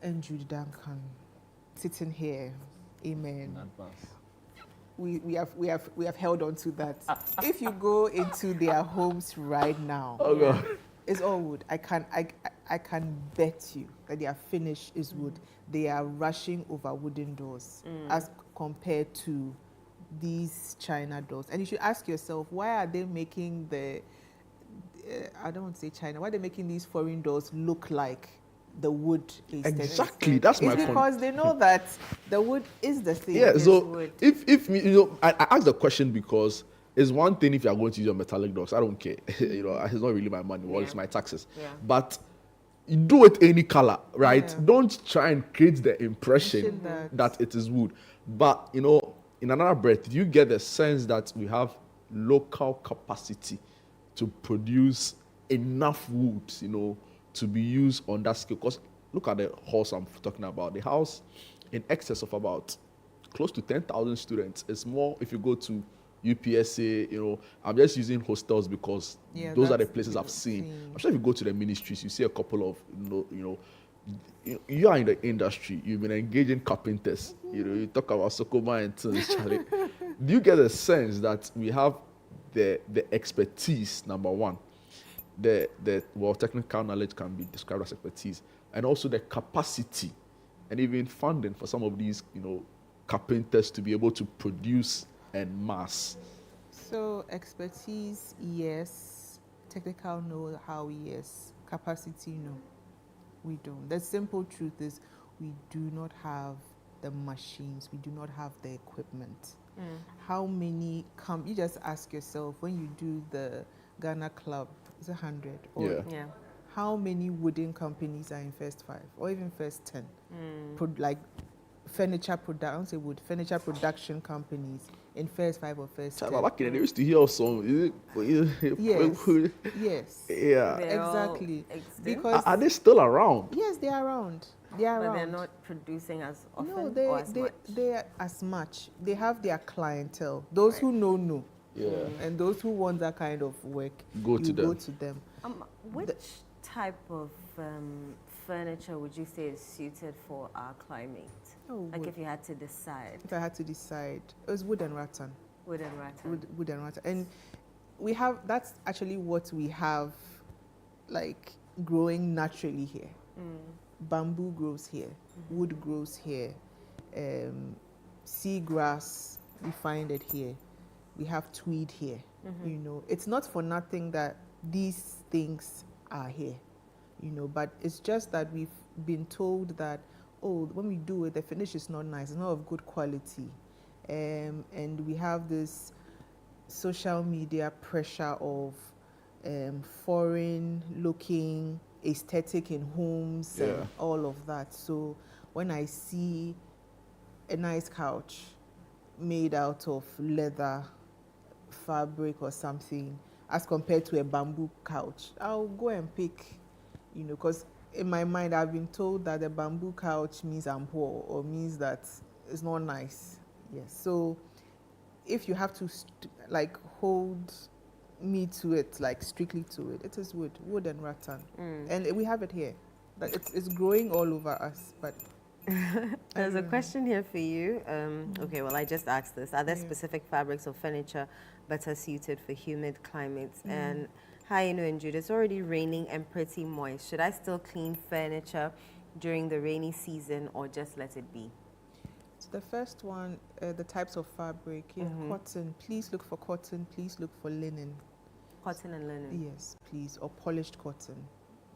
And Jude Duncan, sitting here. Amen. In advance. We have held on to that. If you go into their homes right now, it's all wood. I can bet you that their finish is wood. They are rushing over wooden doors as compared to these China doors. And you should ask yourself, why are they making I don't want to say China, why are they making these foreign doors look like the wood is exactly? That's my point. Because they know that the wood is the same. Yeah. So if I ask the question because it's one thing if you are going to use your metallic doors. I don't care. It's not really my money. Well, it's my taxes. Yeah. But you do it any color, right? Yeah. Don't try and create the impression that it is wood. But in another breath, you get the sense that we have local capacity to produce enough wood, to be used on that scale. Because look at the house I'm talking about. The house in excess of about close to 10,000 students. It's more if you go to UPSA, I'm just using hostels because those are the places I've seen. I'm sure if you go to the ministries, you see a couple of, you are in the industry, you've been engaging carpenters, you talk about Sokoma and things, Charlie. Do you get a sense that we have the expertise, number one? The technical knowledge can be described as expertise, and also the capacity and even funding for some of these, carpenters to be able to produce and mass. So expertise, yes. Technical know-how, yes. Capacity, no. We don't. The simple truth is we do not have the machines. We do not have the equipment. How many you just ask yourself when you do the Ghana Club, it's 100. Yeah. How many wooden companies are in first 5 or even first 10? Furniture production companies in first 5 or first 10. Back in the day, used to hear some. Yes. Yeah. Exactly. Because are they still around? Yes, they are around. They are but around. they're not producing as often No, or as much. they are as much. They have their clientele. Those who know. Yeah. And those who want that kind of work, Go to them. go to them. Which type of furniture would you say is suited for our climate? Oh, like wood. if you had to decide. If I had to decide, it was wood and rattan. Wood and rattan. Wood and rattan. And we have, that's actually what we have, like, growing naturally here. Bamboo grows here. Wood grows here. Seagrass, we find it here. We have tweed here. You know, it's not for nothing that these things are here, you know, but it's just that we've been told that, oh, when we do it, the finish is not nice, it's not of good quality. And we have this social media pressure of foreign looking aesthetic in homes and all of that. So when I see a nice couch made out of leather, fabric or something, as compared to a bamboo couch, I'll go and pick, you know, because in my mind I've been told that a bamboo couch means I'm poor or means that it's not nice. Yes. So if you have to like hold me to it, like strictly to it, it is wood and rattan, and we have it here. Like it's growing all over us, but. There's a question here for you. Okay, well, I just asked this. Are there specific fabrics or furniture better suited for humid climates? And hi, Inu and Jude, it's already raining and pretty moist. Should I still clean furniture during the rainy season or just let it be? So the first one, the types of fabric, cotton. Please look for cotton. Please look for linen. Cotton and linen? Yes, please. Or polished cotton.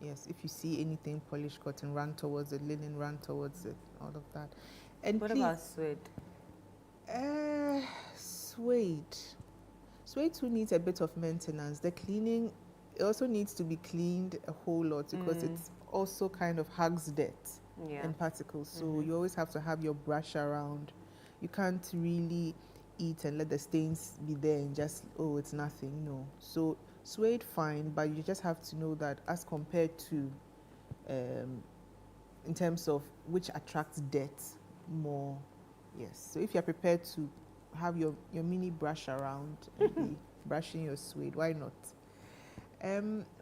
Yes, if you see anything polished cotton, run towards it. Linen, run towards it. All of that. And what about suede? Suede. Suede too needs a bit of maintenance. The cleaning, it also needs to be cleaned a whole lot because it also kind of hugs dirt and particles. So you always have to have your brush around. You can't really eat and let the stains be there and just, oh, it's nothing. No. So suede, fine, but you just have to know that as compared to, in terms of which attracts dirt more, yes. So if you're prepared to have your mini brush around and be brushing your suede, why not?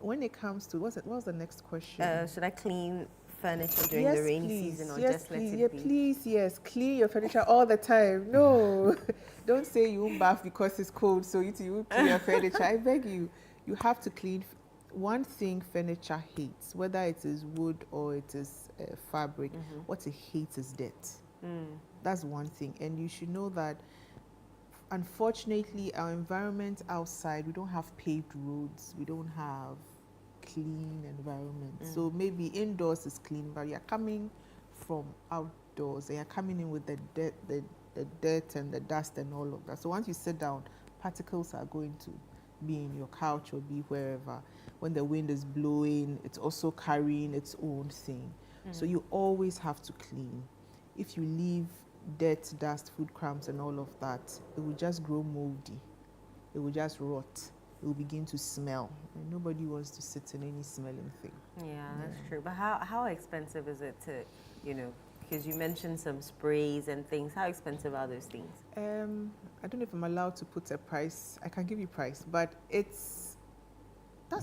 When it comes to, what was the next question? Should I clean furniture during the rainy season or just let it be? Please, yes, clean your furniture all the time. No, don't say you won't bath because it's cold, so you won't clean your furniture. I beg you. You have to clean. One thing furniture hates, whether it is wood or it is fabric, what it hates is dirt. That's one thing. And you should know that, unfortunately, our environment outside, we don't have paved roads. We don't have clean environment. So maybe indoors is clean, but you're coming from outdoors and you're coming in with the dirt and the dust and all of that. So once you sit down, particles are going to be in your couch or be wherever. When the wind is blowing, it's also carrying its own thing. So you always have to clean. If you leave dirt, dust, food crumbs and all of that, it will just grow moldy. It will just rot. It will begin to smell. And nobody wants to sit in any smelling thing. Yeah, that's true. But how expensive is it to, you know, because you mentioned some sprays and things. How expensive are those things? I don't know if I'm allowed to put a price. I can give you price, but that's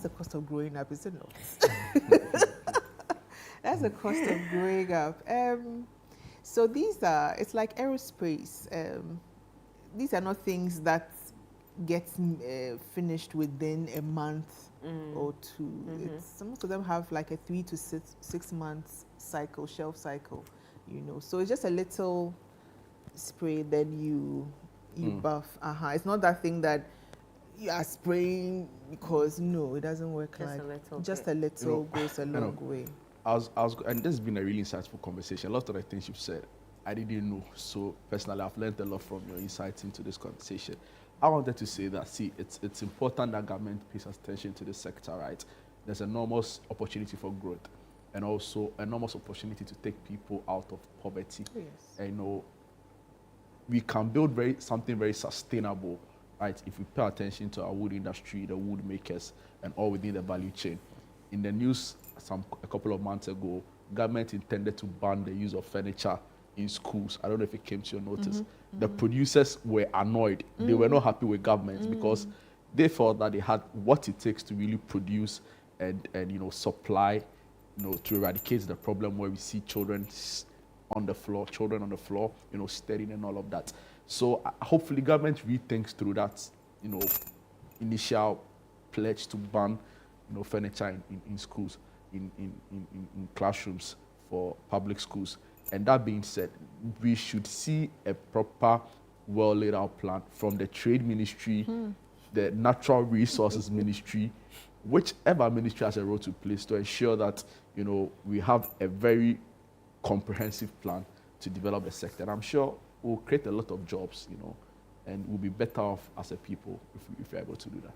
the cost of growing up, is it not? That's the cost of growing up. So these are, it's like aerospace. These are not things that get finished within a month or two. Most of them have like a 3 to 6 months cycle, shelf cycle, you know. So it's just a little spray, then you buff. It's not that thing that you are spraying because no, it doesn't work just like a little just bit. a little goes a long way. And this has been a really insightful conversation. A lot of the things you've said, I didn't know. So personally, I've learned a lot from your insights into this conversation. I wanted to say that, see, it's important that government pays attention to this sector, right? There's enormous opportunity for growth and also enormous opportunity to take people out of poverty. Yes. And, you know, we can build something very sustainable, right, if we pay attention to our wood industry, the wood makers, and all within the value chain. In the news a couple of months ago, government intended to ban the use of furniture in schools. I don't know if it came to your notice. The producers were annoyed. They were not happy with government because they felt that they had what it takes to really produce and supply, to eradicate the problem where we see children on the floor, studying and all of that. So hopefully government rethinks through that, initial pledge to ban, furniture in schools, in classrooms for public schools. And that being said, we should see a proper, well laid out plan from the Trade Ministry, the Natural Resources Ministry, whichever ministry has a role to play to ensure that, we have a very comprehensive plan to develop the sector. And I'm sure we'll create a lot of jobs, and we'll be better off as a people if we're able to do that.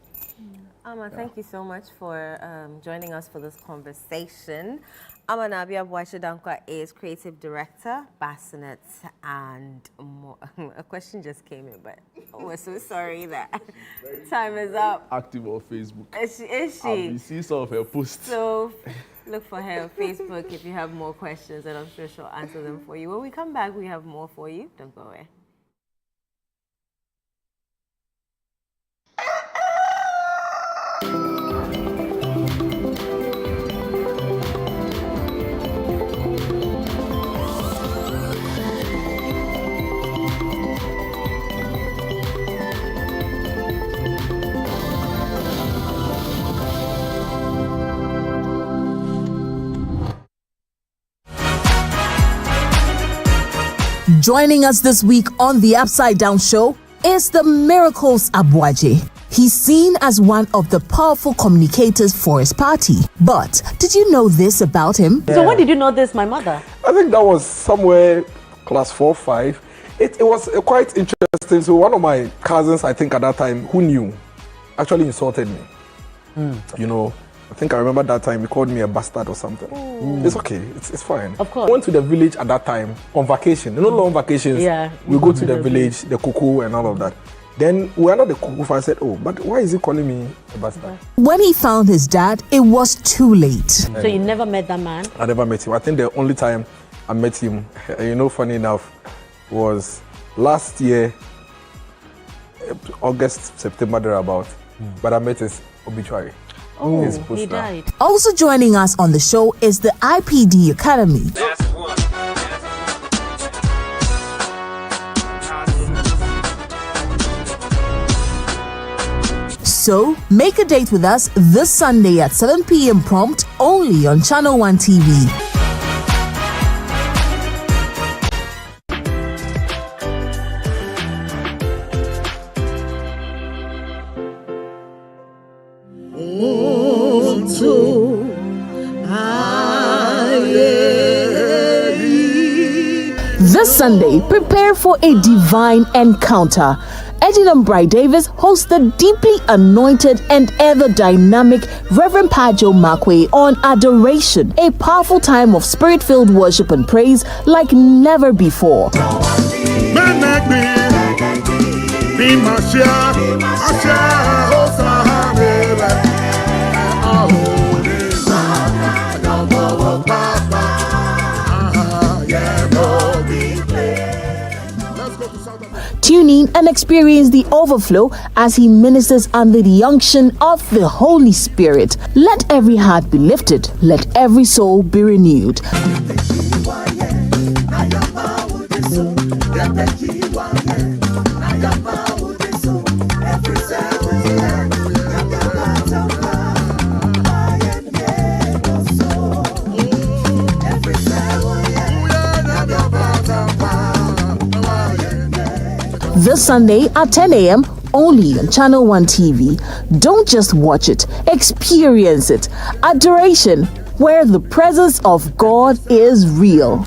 Thank you so much for joining us for this conversation. Nabia Bwachadankwa is Creative Director, Bassinet, and more. A question just came in, but we're so sorry that time is up. Active on Facebook. Is she? I've seen some of her posts. So look for her on Facebook if you have more questions, and I'm sure she'll answer them for you. When we come back, we have more for you. Don't go away. Joining us this week on the Upside Down Show is the Miracles Abuaje. He's seen as one of the powerful communicators for his party. But did you know this about him? Yeah. So when did you know this, my mother? I think that was somewhere class 4, 5. It was quite interesting. So one of my cousins, I think at that time, who knew, actually insulted me. I think I remember that time he called me a bastard or something. It's okay, it's fine. Of course. I went to the village at that time on vacation. Long vacations. Yeah. We go to the village, the cuckoo and all of that. Then we are not the cuckoo. I said, but why is he calling me a bastard? When he found his dad, it was too late. So you never met that man? I never met him. I think the only time I met him, funny enough, was last year, August, September, thereabout. But I met his obituary. Oh, he died. Also joining us on the show is the IPD Academy. So, make a date with us this Sunday at 7 p.m. prompt, only on Channel 1 TV. This Sunday, prepare for a divine encounter. Edinam Bright Davis hosts the deeply anointed and ever dynamic Reverend Pajo Makwe on Adoration, a powerful time of spirit-filled worship and praise like never before. Tune in and experience the overflow as he ministers under the unction of the Holy Spirit. Let every heart be lifted. Let every soul be renewed. This Sunday at 10 a.m. only on Channel 1 TV. Don't just watch it, experience it. Adoration, where the presence of God is real.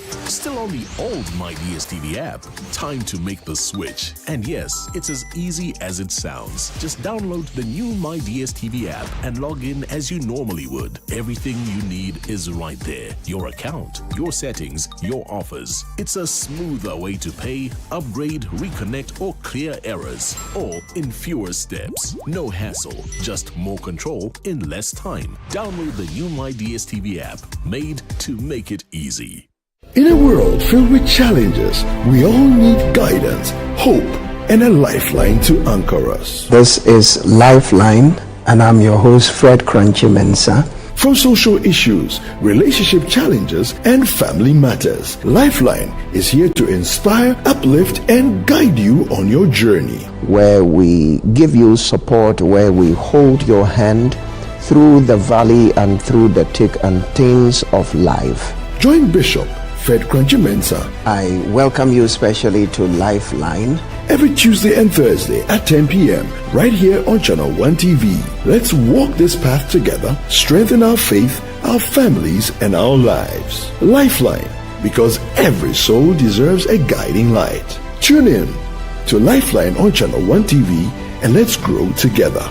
Still on the old My DSTV app? Time to make the switch. And yes, it's as easy as it sounds. Just download the new My DSTV app and log in as you normally would. Everything you need is right there. Your account, your settings, your offers. It's a smoother way to pay, upgrade, reconnect, or clear errors. All in fewer steps. No hassle, just more control in less time. Download the new My DSTV app, made to make it easy. In a world filled with challenges, we all need guidance, hope, and a lifeline to anchor us. This is Lifeline, and I'm your host, Fred Crunchy Mensa. From social issues, relationship challenges, and family matters, Lifeline is here to inspire, uplift, and guide you on your journey. Where we give you support, where we hold your hand through the valley and through the thick and thins of life. Join Bishop Fred Crunchy Mensa. I welcome you especially to Lifeline. Every Tuesday and Thursday at 10 p.m. right here on Channel 1 TV. Let's walk this path together, strengthen our faith, our families, and our lives. Lifeline, because every soul deserves a guiding light. Tune in to Lifeline on Channel 1 TV and let's grow together.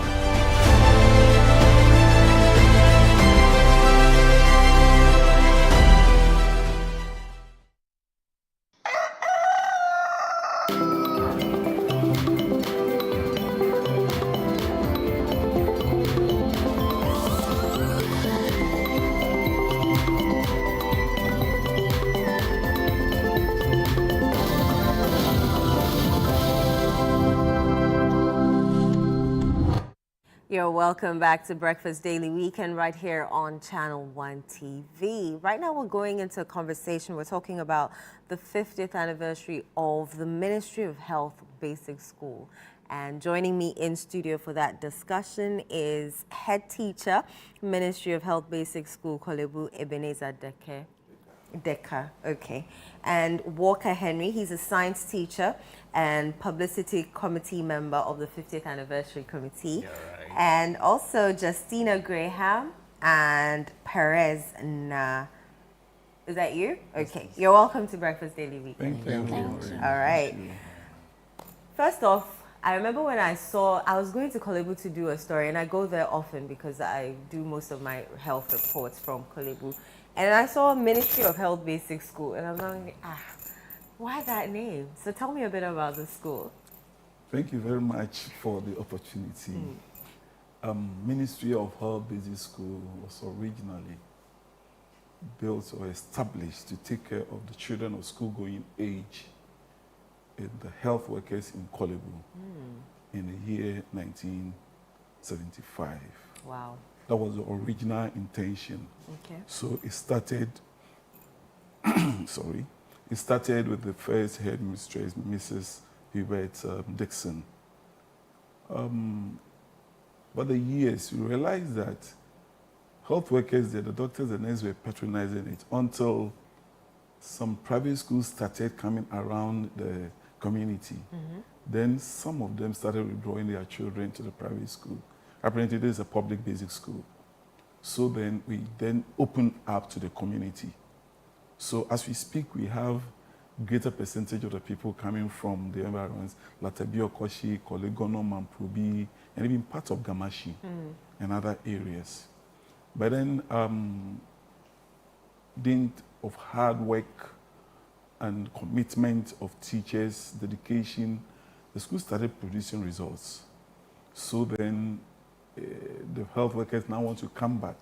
You're welcome back to Breakfast Daily Weekend right here on Channel 1 TV. Right now we're going into a conversation. We're talking about the 50th anniversary of the Ministry of Health Basic School. And joining me in studio for that discussion is head teacher, Ministry of Health Basic School, Kolebu Ebenezer Decker, okay. And Walker Henry, he's a science teacher and publicity committee member of the 50th anniversary committee. Yeah, right. And also Justina Graham and Perez Na. Is that you? Okay. You're welcome to Breakfast Daily Weekend. Thank you. All right. First off, I remember when I was going to Kolebu to do a story, and I go there often because I do most of my health reports from Kolebu. And I saw Ministry of Health Basic School, and I'm like, why that name? So tell me a bit about the school. Thank you very much for the opportunity. Ministry of Health Basic School was originally built or established to take care of the children of school-going age and the health workers in Kolebu in the year 1975. Wow. That was the original intention. Okay. So it started, it started with the first headmistress, Mrs. Hubert Dixon. But the years, we realized that health workers, the doctors and nurses were patronizing it until some private schools started coming around the community. Then some of them started withdrawing their children to the private school. Apparently, this is a public basic school. So then we opened up to the community. So as we speak, we have greater percentage of the people coming from the environs, Latabio, Koshi, Kolegono, Mamprobi, and even parts of Gamashi and other areas. But then, dint of hard work and commitment of teachers, dedication, the school started producing results. So then, the health workers now want to come back.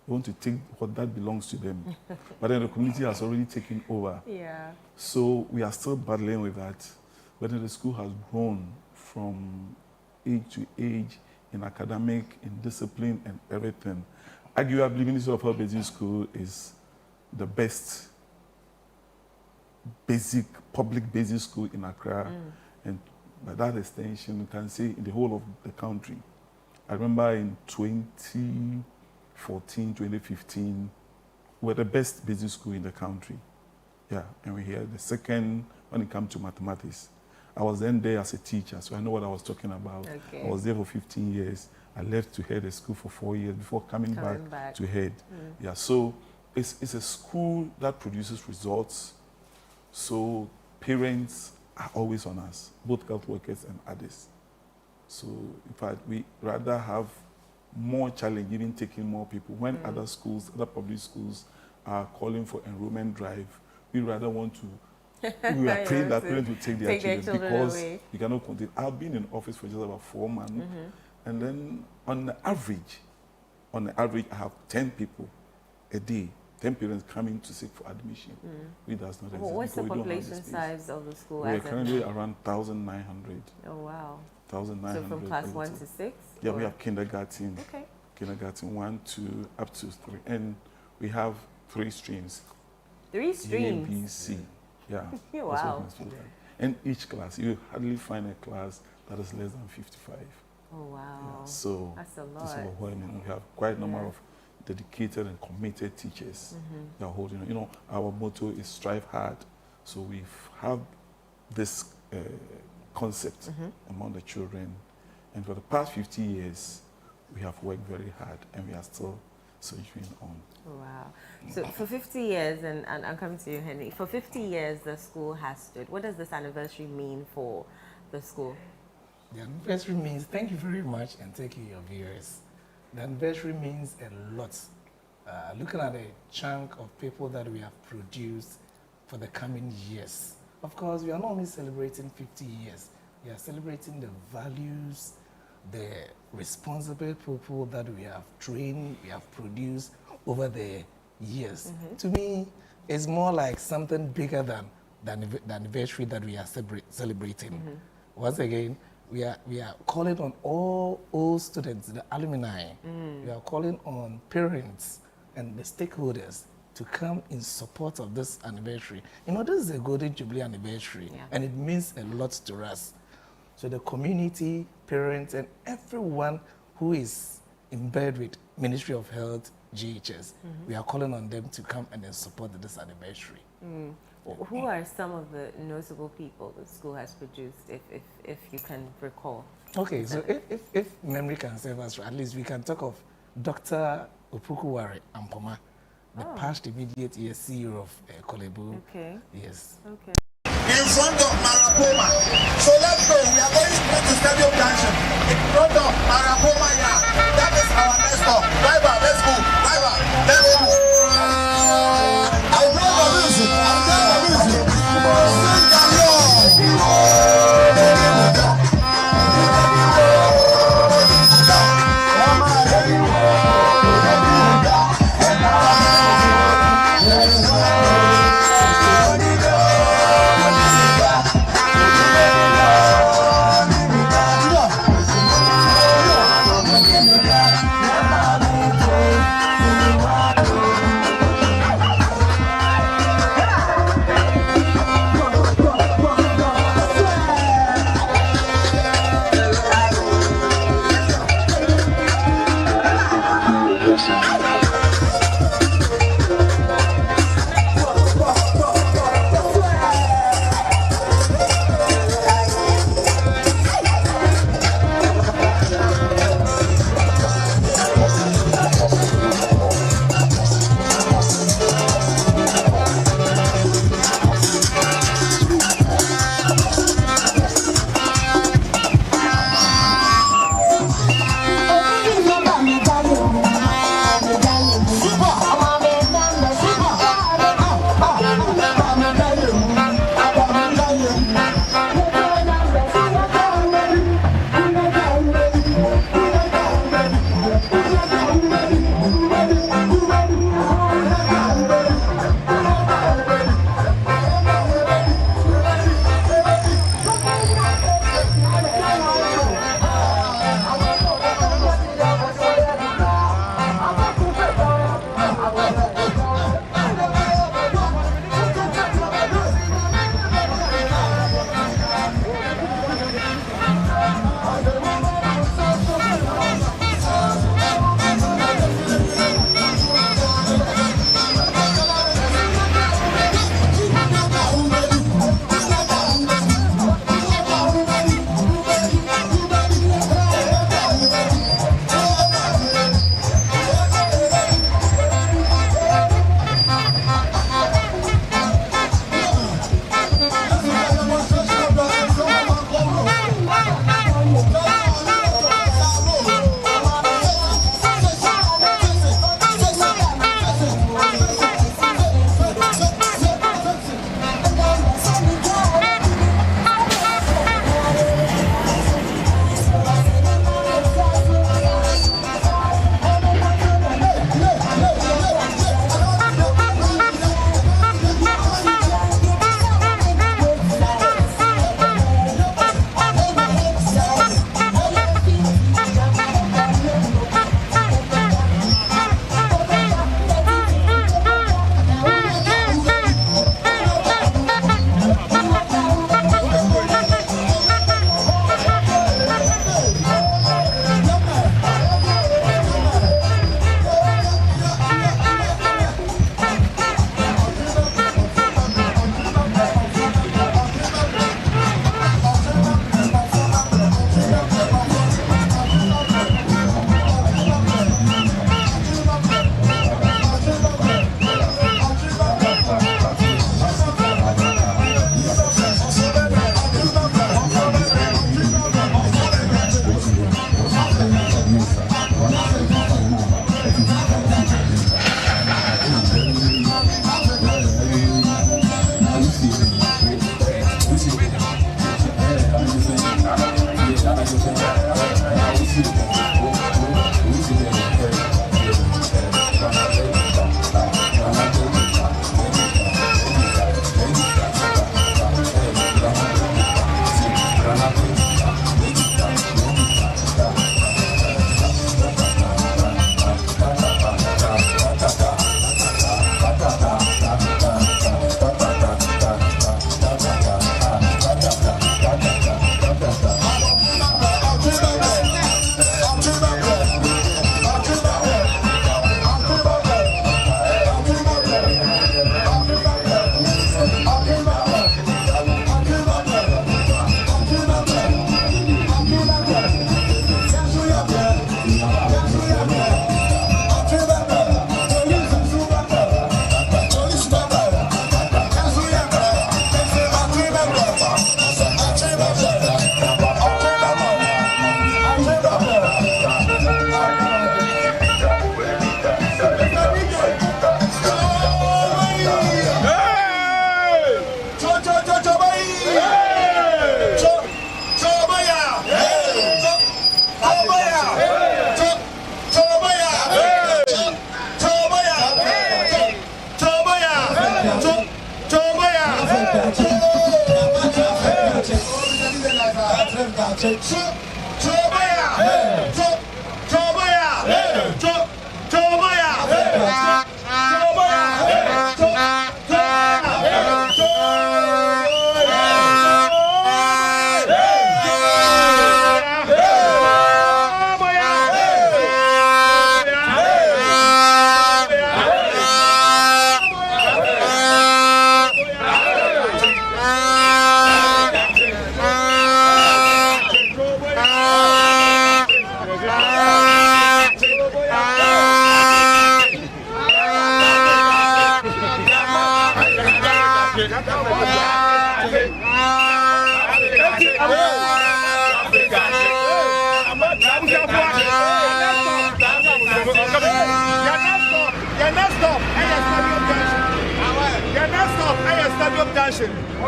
They want to take what that belongs to them. But then the community has already taken over. Yeah. So we are still battling with that. But then the school has grown from age to age in academic, in discipline, and everything. Arguably, Ministry of Health Basic School is the best public basic school in Accra. And by that extension, you can say in the whole of the country. I remember in 2014, 2015, we were the best basic school in the country. Yeah, and we had the second when it comes to mathematics. I was then there as a teacher, so I know what I was talking about. Okay. I was there for 15 years. I left to head the school for 4 years before coming back to head. Yeah, so it's a school that produces results, so parents are always on us, both health workers and others. So in fact, we rather have more challenge, even taking more people. When other schools, other public schools are calling for enrollment drive, we rather want to, we are praying that parents will take their children because away. you cannot continue. I've been in office for just about 4 months, and then on the average, I have 10 people a day, 10 parents coming to seek for admission. Which does not exist. What's the population size of the school? We're currently around 1,900. Oh, wow. 1,900. So from class 1 to 6? Yeah, we have kindergarten. Okay. Kindergarten 1, 2, up to 3. And we have 3 streams. 3 streams? A, B, C. Yeah. Wow. And each class, you hardly find a class that is less than 55. Oh, wow. Yeah, so that's a lot. It's overwhelming. We have quite a number of dedicated and committed teachers that are holding. You know, our motto is strive hard. So we have this concept among the children. And for the past 50 years, we have worked very hard and we are still soldiering on. Wow. So for 50 years, and I'm coming to you, Henry, for 50 years the school has stood. What does this anniversary mean for the school? The anniversary means, thank you very much, and thank you, your viewers. The anniversary means a lot. Looking at a chunk of people that we have produced for the coming years. Of course, we are not only celebrating 50 years, we are celebrating the values, the responsible people that we have trained, we have produced over the years. To me, it's more like something bigger than the anniversary that we are celebrating. Once again, we are calling on all students, the alumni. We are calling on parents and the stakeholders to come in support of this anniversary. You know, this is a Golden Jubilee anniversary, and it means a lot to us. So the community, parents, and everyone who is in bed with Ministry of Health, GHS, we are calling on them to come and then support this anniversary. Who are some of the notable people the school has produced, if you can recall? Okay, so if memory can serve us, at least we can talk of Dr. Opukuware Ampoma, the past immediate CEO of Kolebu. Okay. Yes. Okay. In front of Ablekuma. So let's go. We are going straight to Stadium Junction. In front of Ablekuma, that is our next stop. Driver, let's go. Driver, let's go. I'll play the music. I'll play the music. Sing along.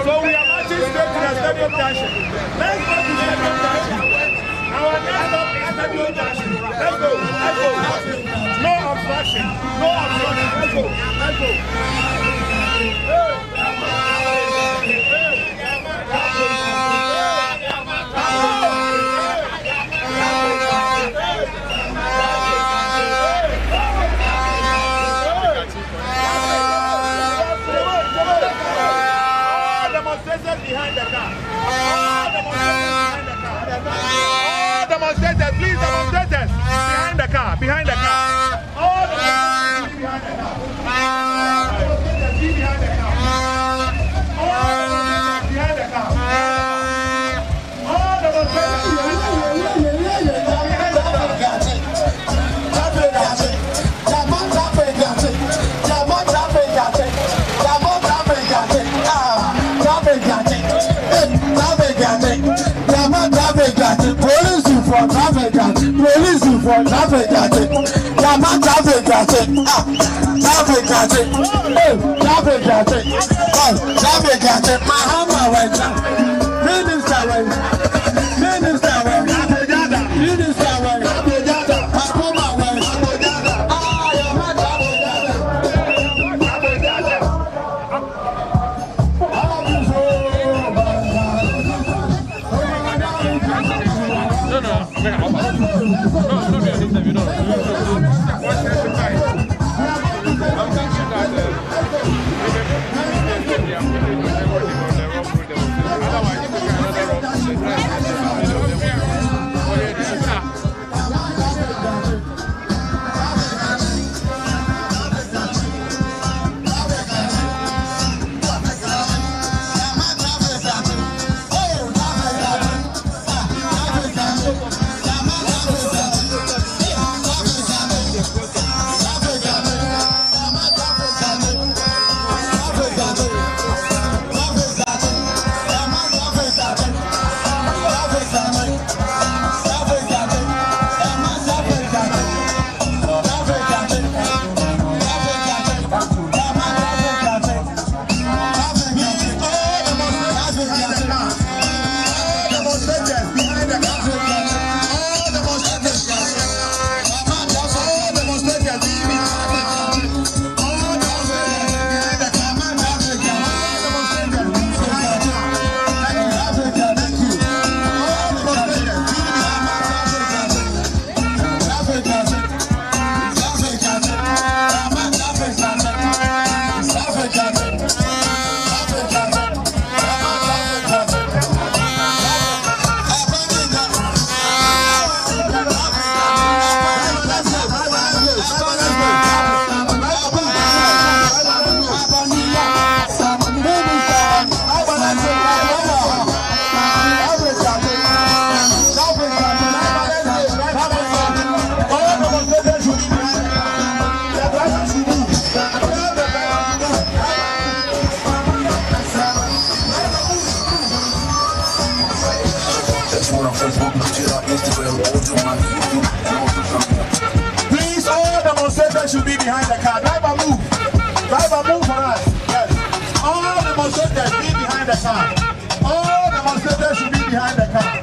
So we are marching straight to the Stadium Junction. Let's go to Stadium Junction. Our next stop is Stadium Junction. Let's go. Let's go. No obstruction. No obstruction. Let's go. Let's go. Behind the car. All demonstrators, please, demonstrators. Behind the car, behind the car. All demonstrators, behind the car. All demonstrators, behind the car. All demonstrators, behind the car. All demonstrators, police you for traffic, police you for traffic, Yama traffic, traffic, traffic, Mahama went down, Minister went, Minister went, Minister went, Ablekuma went, Yama Please, all demonstrators should be behind the car. Driver, move. Driver, move for us. Yes. All demonstrators be behind the car. All demonstrators should be behind the car.